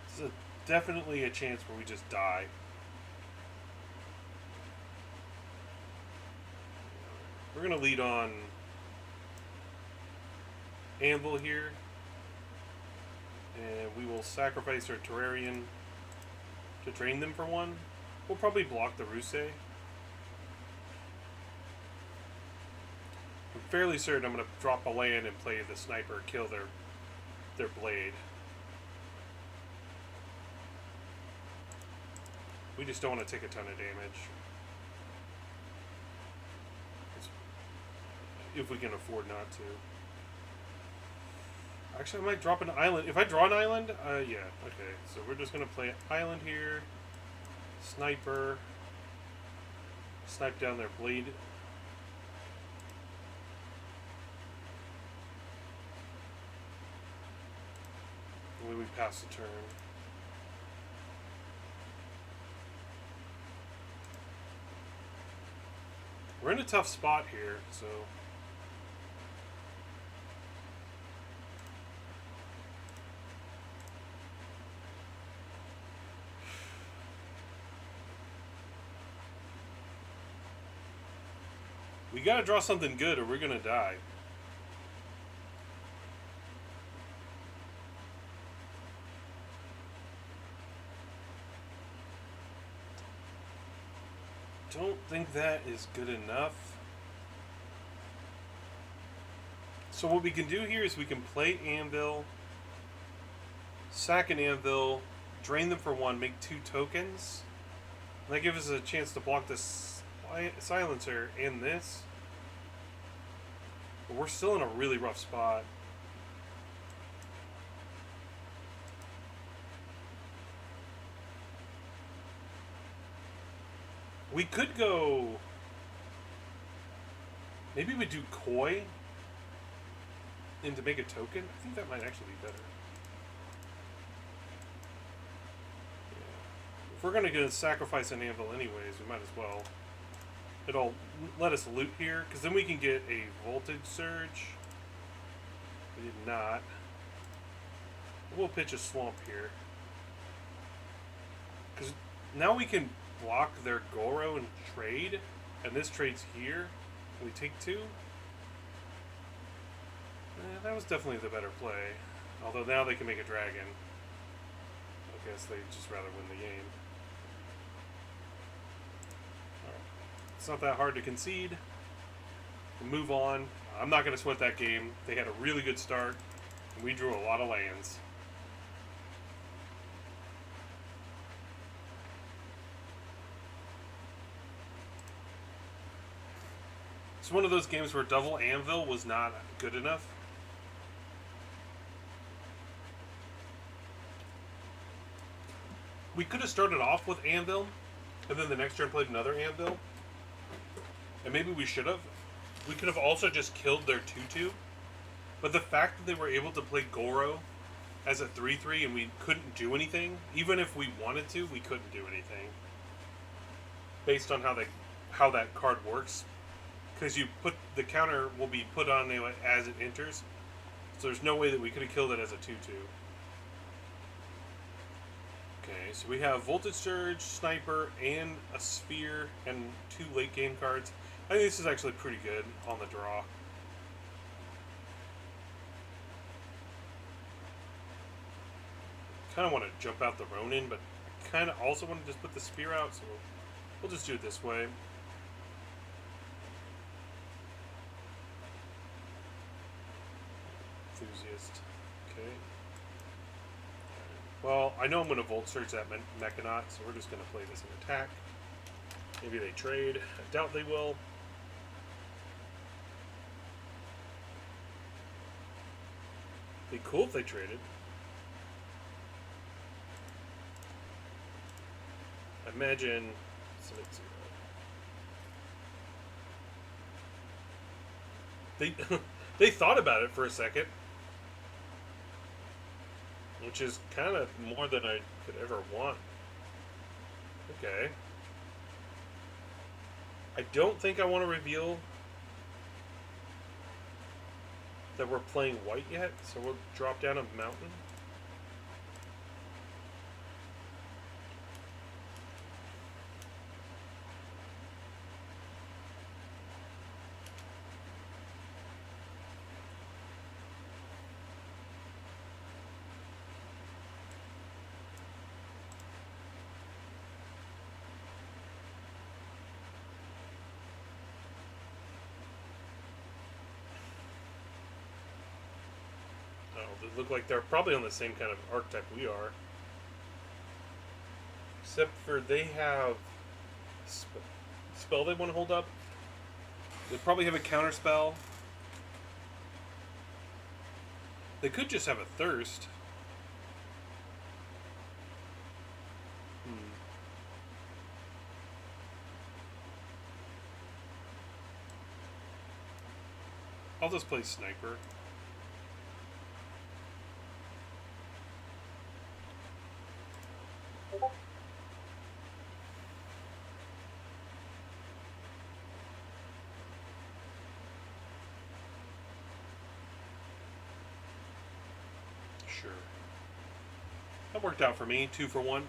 This is definitely a chance where we just die. We're going to lead on Anvil here. And we will sacrifice our Terrarian to drain them for 1. We'll probably block the Rusei. I'm fairly certain I'm going to drop a land and play the Sniper, kill their blade. We just don't want to take a ton of damage. If we can afford not to. Actually, I might drop an island. If I draw an island, yeah, okay. So we're just going to play island here. Sniper. Snipe down their blade. And we pass the turn. We're in a tough spot here, so... We gotta draw something good or we're gonna die. Don't think that is good enough. So what we can do here is we can play Anvil, sack an Anvil, drain them for 1, make 2 tokens. And that gives us a chance to block this Silencer and this. But we're still in a really rough spot. We could go... Maybe we do Koi and to make a token. I think that might actually be better. If we're going to sacrifice an anvil anyways, we might as well. It'll let us loot here, because then we can get a voltage surge. We did not. We'll pitch a swamp here. Because now we can block their Goro and trade, and this trade's here. We take 2. That was definitely the better play. Although now they can make a dragon. I guess they'd just rather win the game. Alright. It's not that hard to concede. We'll move on. I'm not going to sweat that game. They had a really good start, and we drew a lot of lands. It's one of those games where double anvil was not good enough. We could have started off with anvil, and then the next turn played another anvil. And maybe we should have. We could have also just killed their 2/2. But the fact that they were able to play Goro as a 3/3 and we couldn't do anything, even if we wanted to, we couldn't do anything. Based on how that card works. Because you put the counter will be put on it as it enters. So there's no way that we could have killed it as a 2/2. Okay, so we have Voltage Surge, Sniper, and a Sphere, and 2 late game cards. I think this is actually pretty good on the draw. Kind of want to jump out the Ronin, but kind of also want to just put the Spear out, so we'll just do it this way. Enthusiast. Okay. Well, I know I'm going to Volt Surge that Mechanaut, so we're just going to play this in attack. Maybe they trade. I doubt they will. Be cool if they traded. Imagine. They thought about it for a second. Which is kind of more than I could ever want. Okay. I don't think I want to reveal that we're playing white yet, so we'll drop down a mountain. They look like they're probably on the same kind of archetype we are. Except for they have spell they want to hold up. They probably have a counter spell. They could just have a thirst. I'll just play Sniper. Sure. That worked out for me. 2 for 1.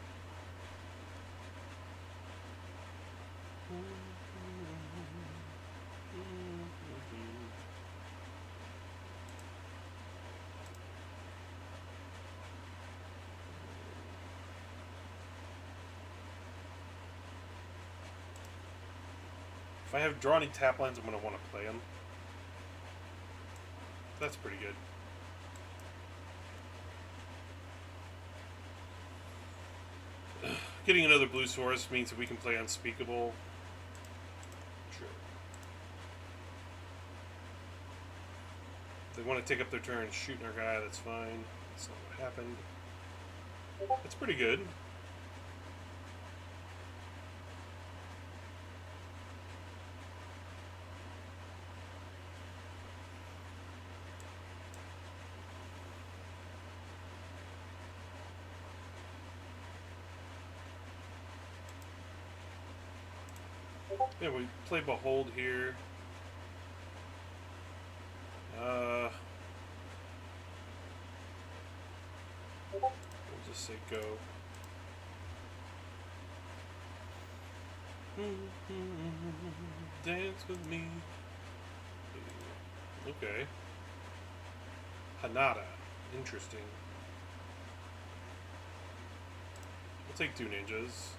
If I have draw any tap lines, I'm going to want to play them. That's pretty good. Getting another blue source means that we can play Unspeakable. Sure. If they want to take up their turn shooting our guy, that's fine. That's not what happened. That's pretty good. Yeah, we play Behold here. We'll just say go. Dance with me. Okay. Hanada. Interesting. We'll take 2 ninjas.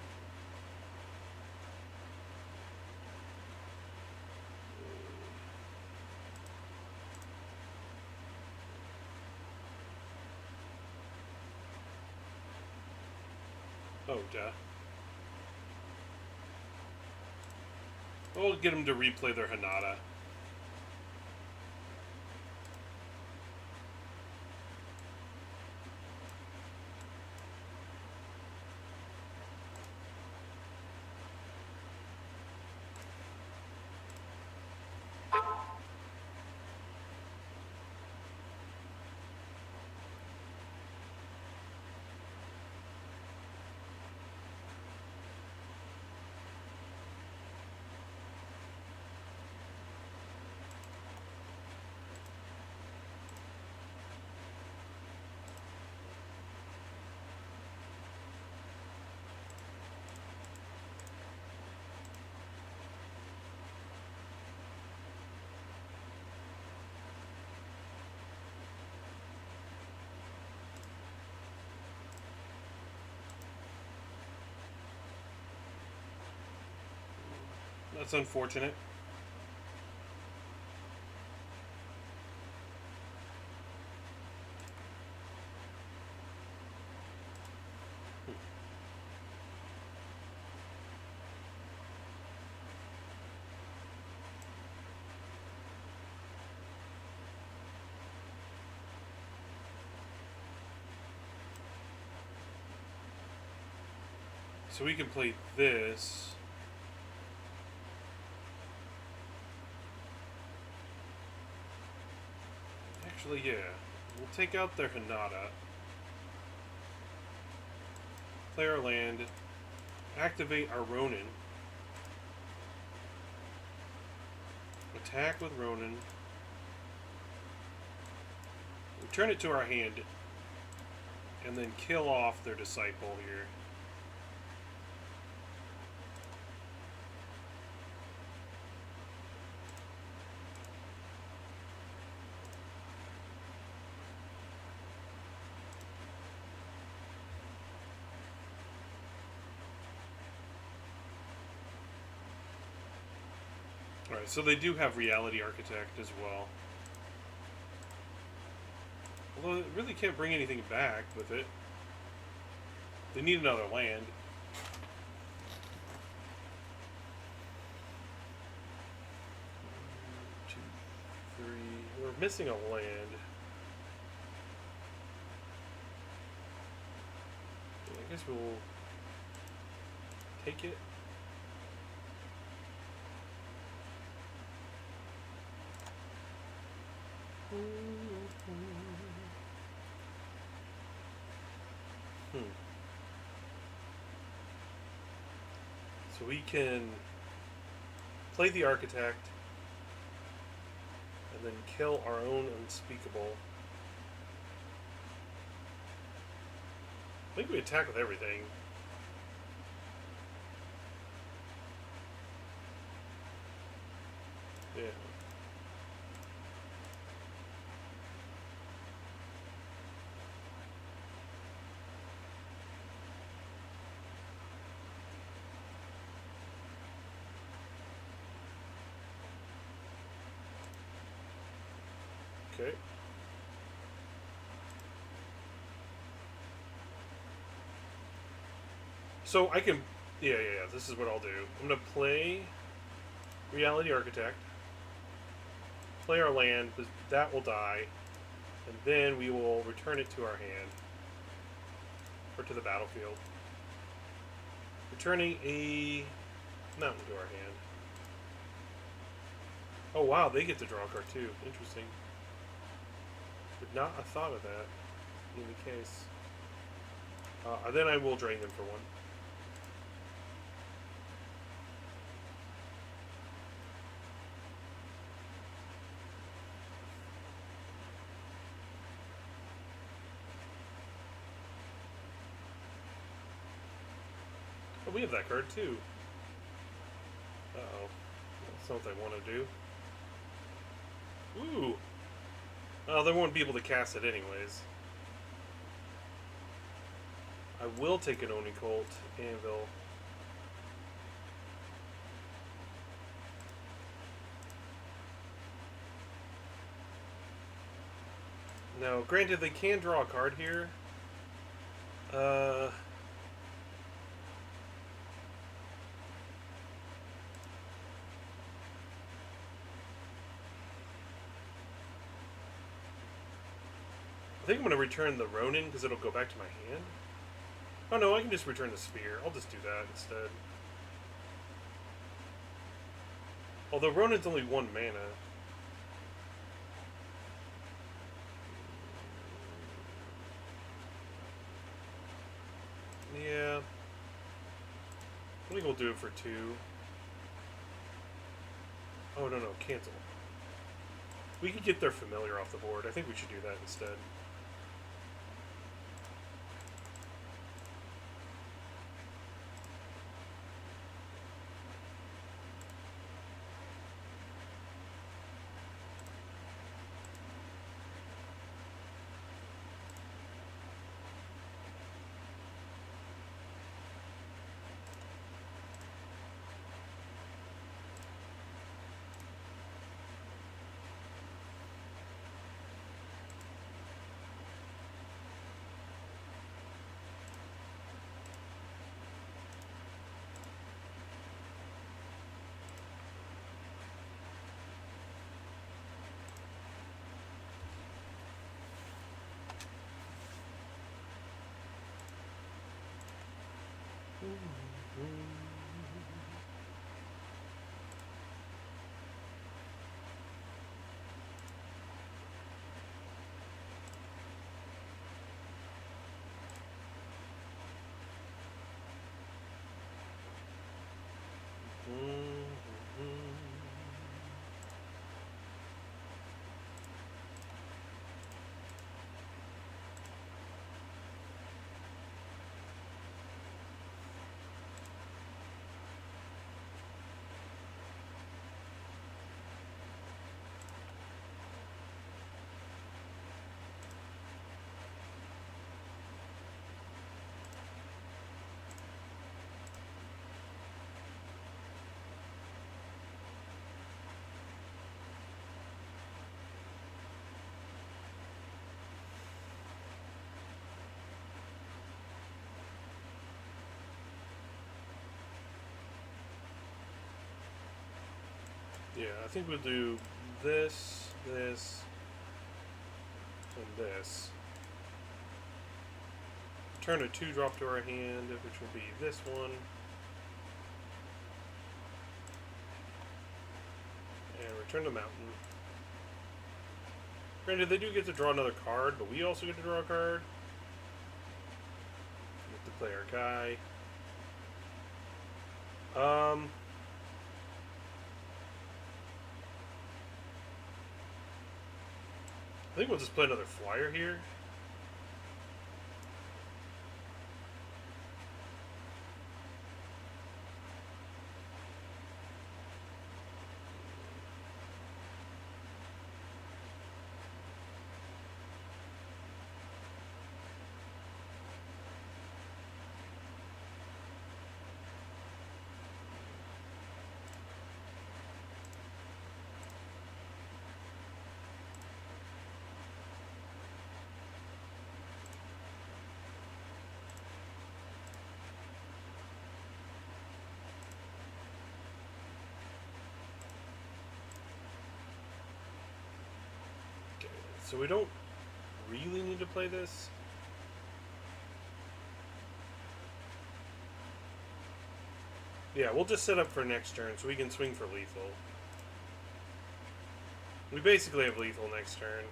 Oh, duh. We'll get them to replay their Hanada. That's unfortunate. So we can play this. Actually, yeah. We'll take out their Hanada. Play our land. Activate our Ronin. Attack with Ronin. Return it to our hand. And then kill off their disciple here. Alright, so they do have Reality Architect as well. Although it really can't bring anything back with it. They need another land. One, two, three. We're missing a land. I guess we'll take it. So we can play the Architect and then kill our own Unspeakable. I think we attack with everything. Yeah. Okay. So I can, yeah, this is what I'll do. I'm going to play Reality Architect, play our land, because that will die, and then we will return it to our hand, or to the battlefield. Returning a mountain to our hand. Oh wow, they get to draw a card too. Interesting. Would not have thought of that in the case. Then I will drain them for 1. Oh, we have that card too. Uh-oh. That's not what I want to do. Ooh. Oh, they won't be able to cast it anyways. I will take an Oni Colt Anvil. Now, granted, they can draw a card here. I think I'm going to return the Ronin because it'll go back to my hand. Oh no, I can just return the Spear. I'll just do that instead. Although Ronin's only 1 mana. Yeah. I think we'll do it for 2. Oh, no, cancel. We could get their Familiar off the board. I think we should do that instead. Yeah, I think we'll do this, this, and this. Turn a 2-drop to our hand, which will be this one. And return to Mountain. Granted, they do get to draw another card, but we also get to draw a card. We get to play our guy. I think we'll just play another flyer here. So we don't really need to play this. Yeah, we'll just set up for next turn so we can swing for lethal. We basically have lethal next turn.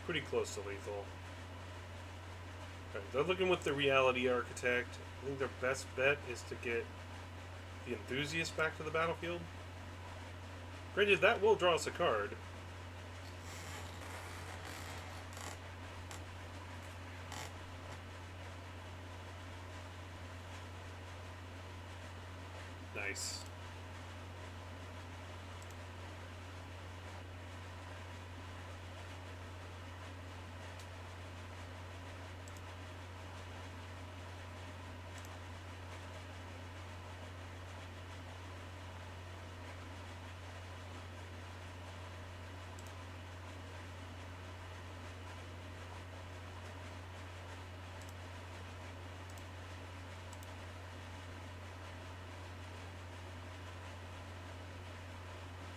Pretty close to lethal. Okay, they're looking with the Reality Architect. I think their best bet is to get the Enthusiast back to the battlefield. Granted, that will draw us a card. Nice.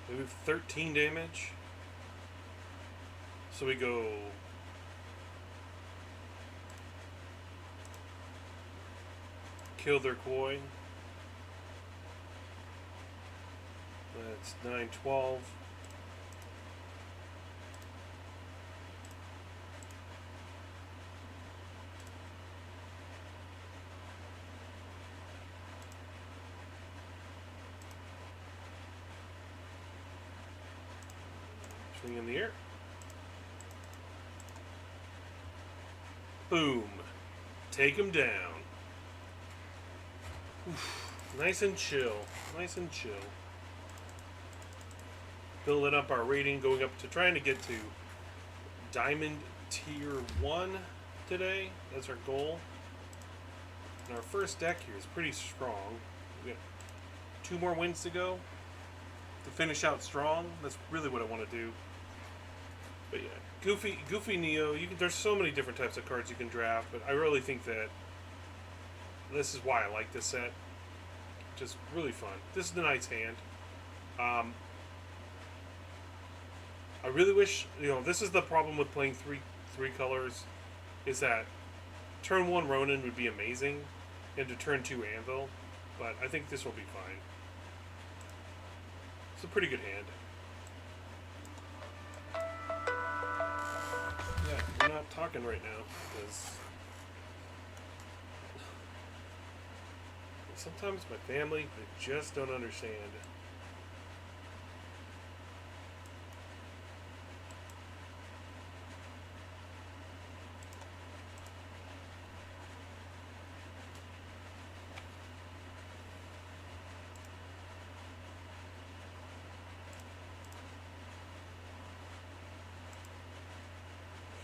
We have 13 damage. So we go kill their koi. That's 9, 12. Swing in the air. Boom. Take him down. Oof. Nice and chill. Nice and chill. Building up our rating, going up to trying to get to Diamond Tier 1 today. That's our goal. And our first deck here is pretty strong. We got 2 more wins to go to finish out strong. That's really what I want to do. But yeah, Goofy Neo. There's so many different types of cards you can draft, but I really think that this is why I like this set. Just really fun. This is a nice hand. I really wish, this is the problem with playing three colors, is that turn 1 Ronin would be amazing, and to turn 2 Anvil, but I think this will be fine. It's a pretty good hand. Yeah, we're not talking right now, because sometimes my family, they just don't understand.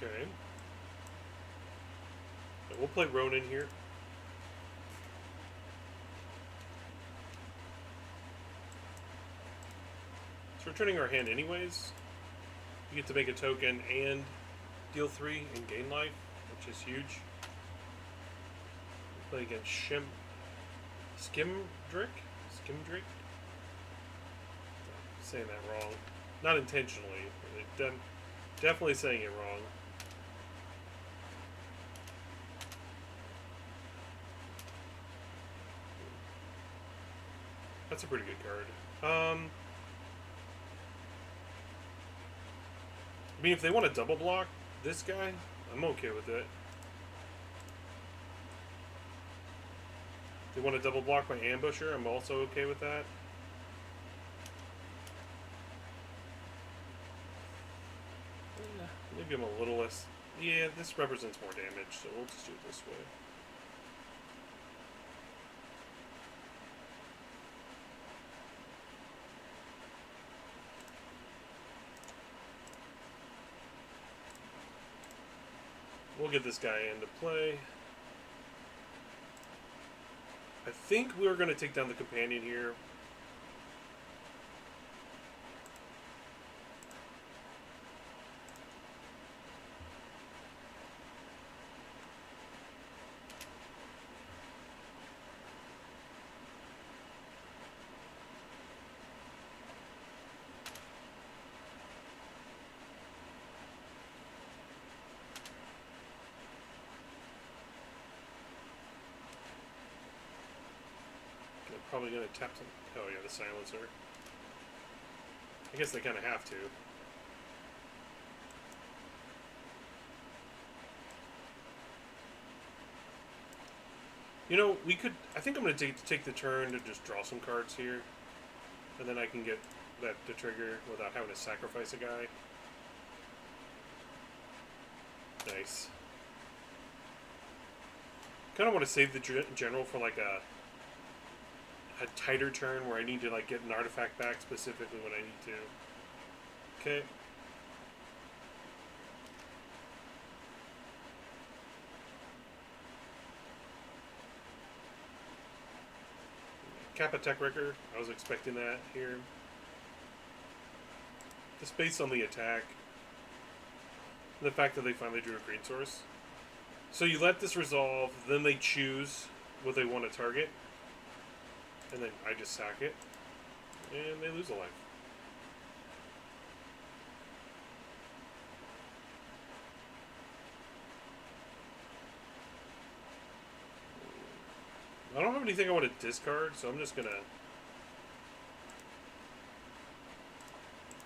Okay. We'll play Ronin here. So we're turning our hand anyways. You get to make a token and deal 3 and gain life, which is huge. We'll play against Skimdrick? Saying that wrong. Not intentionally. Definitely saying it wrong. That's a pretty good card. I mean, if they want to double block this guy, I'm okay with it. If they want to double block my ambusher, I'm also okay with that. Maybe I'm a little less... Yeah, this represents more damage, so we'll just do it this way. We'll get this guy into play. I think we're going to take down the companion here. Probably going to tap some... Oh yeah, the silencer. I guess they kind of have to. We could... I think I'm going to take the turn to just draw some cards here. And then I can get that to trigger without having to sacrifice a guy. Nice. Kind of want to save the general for like a a tighter turn where I need to like get an artifact back specifically when I need to. Okay. Kappa Tech Wrecker. I was expecting that here. Just based on the attack. And the fact that they finally drew a green source. So you let this resolve, then they choose what they want to target. And then I just sack it. And they lose a life. I don't have anything I want to discard, so I'm just going to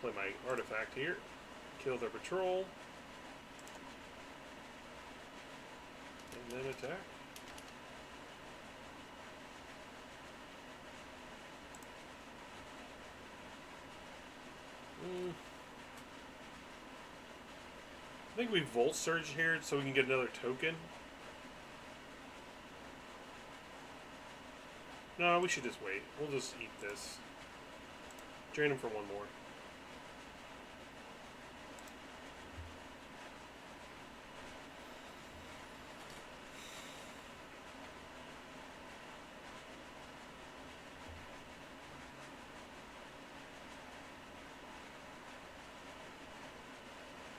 play my artifact here. Kill their patrol. And then attack. I think we Volt Surge here so we can get another token. No, we should just wait. We'll just eat this. Drain him for one more.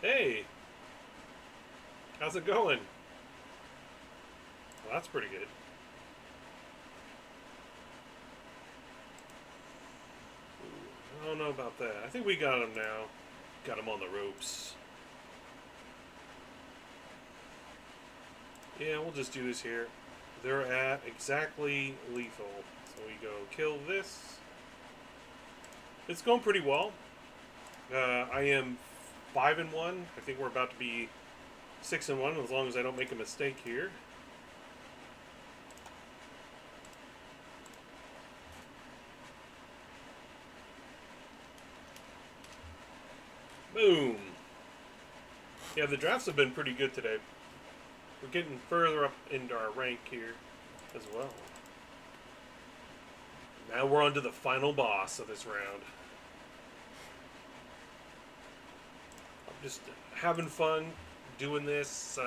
Hey! How's it going? Well, that's pretty good. I don't know about that. I think we got him now. Got him on the ropes. Yeah, we'll just do this here. They're at exactly lethal. So we go kill this. It's going pretty well. I am 5-1. I think we're about to be 6-1 as long as I don't make a mistake here. Boom. Yeah, the drafts have been pretty good today. We're getting further up into our rank here as well. Now we're on to the final boss of this round. I'm just having fun doing this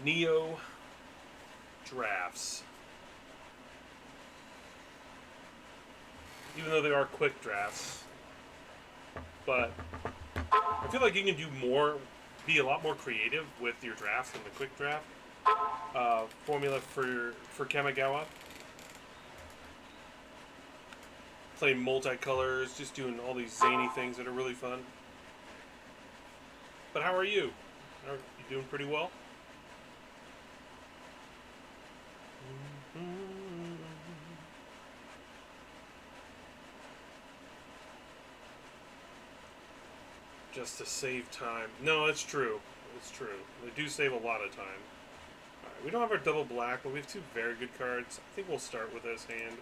Neo drafts. Even though they are quick drafts. But I feel like you can do more, be a lot more creative with your drafts than the quick draft formula for Kamigawa. Playing multicolors, just doing all these zany things that are really fun. But how are you? Are you doing pretty well? Just to save time. No, it's true. It's true. They do save a lot of time. Alright, we don't have our double black, but we have two very good cards. I think we'll start with this hand.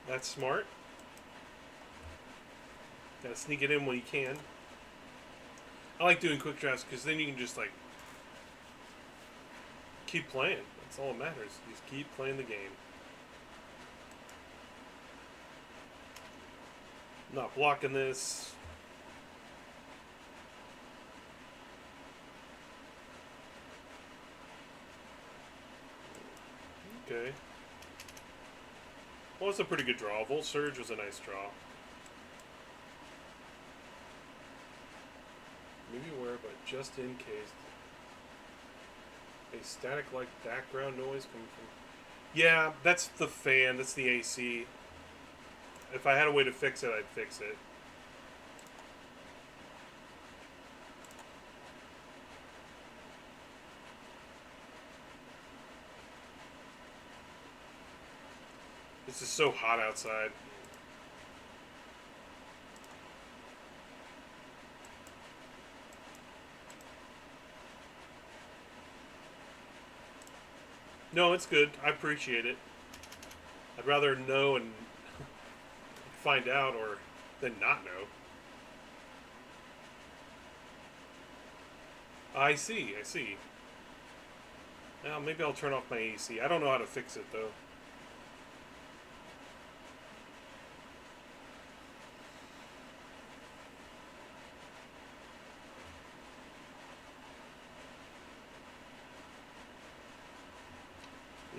That's smart. Gotta sneak it in when you can. I like doing quick drafts because then you can just like keep playing. That's all that matters. You just keep playing the game. Not blocking this. Okay. Well, it's a pretty good draw. Volt Surge was a nice draw. Maybe aware, but just in case. A static-like background noise coming from... Yeah, that's the fan. That's the AC. If I had a way to fix it, I'd fix it. It's just so hot outside. No, it's good. I appreciate it. I'd rather know and find out or than not know. I see, I see. Now maybe I'll turn off my AC. I don't know how to fix it though.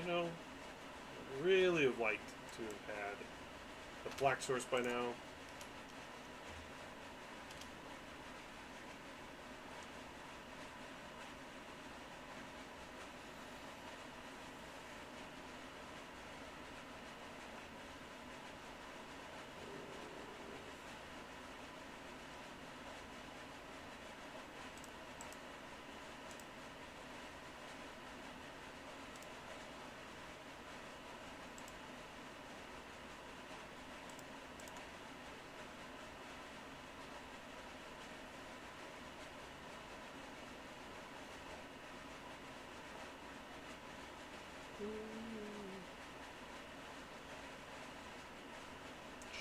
You know, I really would like to have had the black source by now.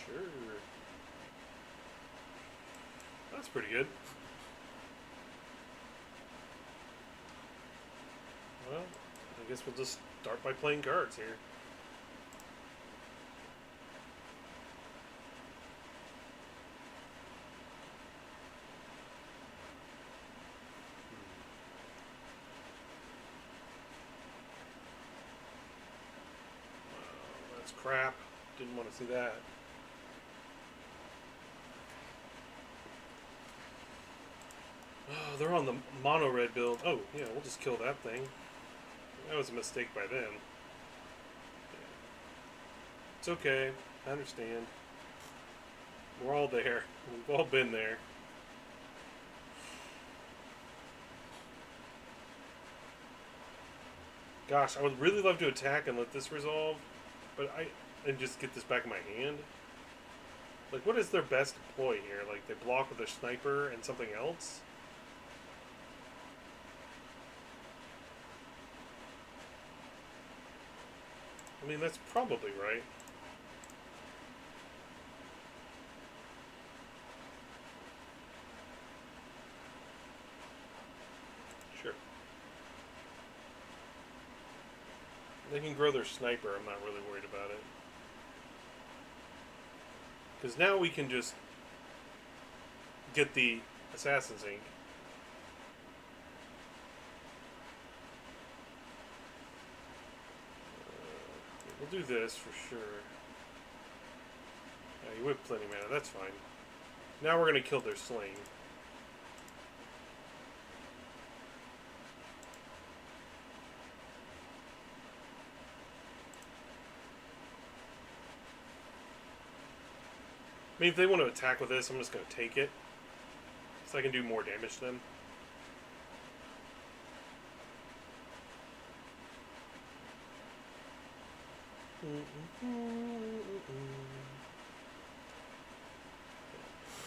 Sure. That's pretty good. Well, I guess we'll just start by playing cards here. That's crap. Didn't want to see that. Oh, they're on the mono red build. Oh, yeah, we'll just kill that thing. That was a mistake by them. It's okay. I understand. We're all there. We've all been there. Gosh, I would really love to attack and let this resolve, but and just get this back in my hand. Like, what is their best ploy here? Like, they block with a sniper and something else? I mean, that's probably right. Sure. They can grow their sniper. I'm not really worried about it. Because now we can just get the Assassin's Ink. We'll do this for sure. Yeah, you whip plenty mana. That's fine. Now we're going to kill their sling. I mean, if they want to attack with this, I'm just going to take it. So I can do more damage to them.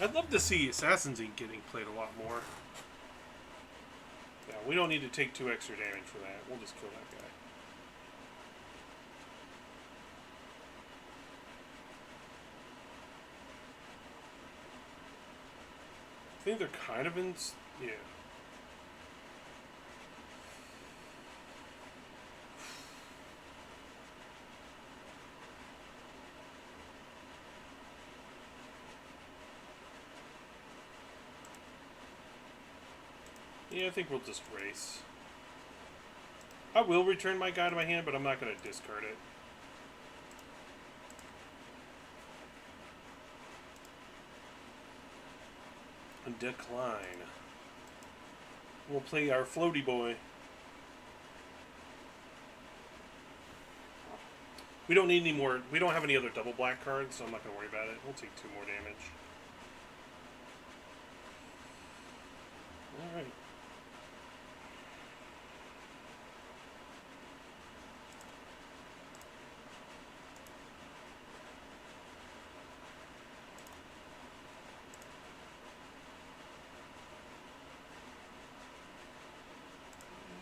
I'd love to see Assassin's Ink getting played a lot more. Yeah, we don't need to take 2 extra damage for that. We'll just kill that guy. I think they're kind of in... Yeah. Yeah, I think we'll just race. I will return my guy to my hand, but I'm not going to discard it. Decline. We'll play our floaty boy. We don't need any more. We don't have any other double black cards, so I'm not going to worry about it. We'll take 2 more damage. Alright.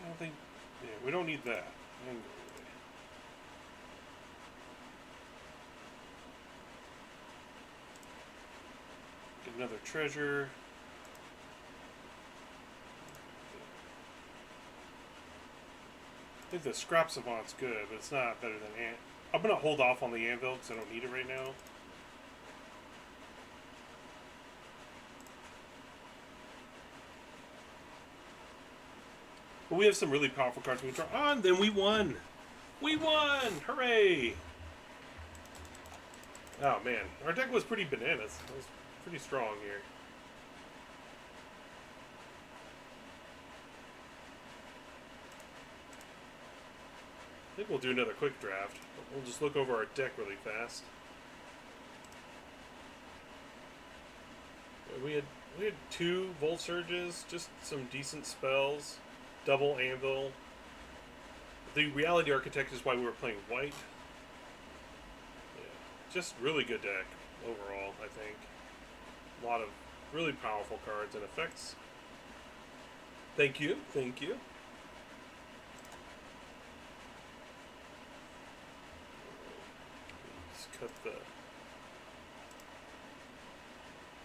I think, yeah, we don't need that. Another treasure. I think the scrap savant's good, but it's not better than I'm gonna hold off on the anvil because I don't need it right now. But we have some really powerful cards we can draw on. Then we won. We won! Hooray! Oh man, our deck was pretty bananas. It was pretty strong here. I think we'll do another quick draft. We'll just look over our deck really fast. We had 2 Volt Surges, just some decent spells, double Anvil. The Reality Architect is why we were playing white. Yeah, just really good deck overall, I think. A lot of really powerful cards and effects. Thank you, thank you.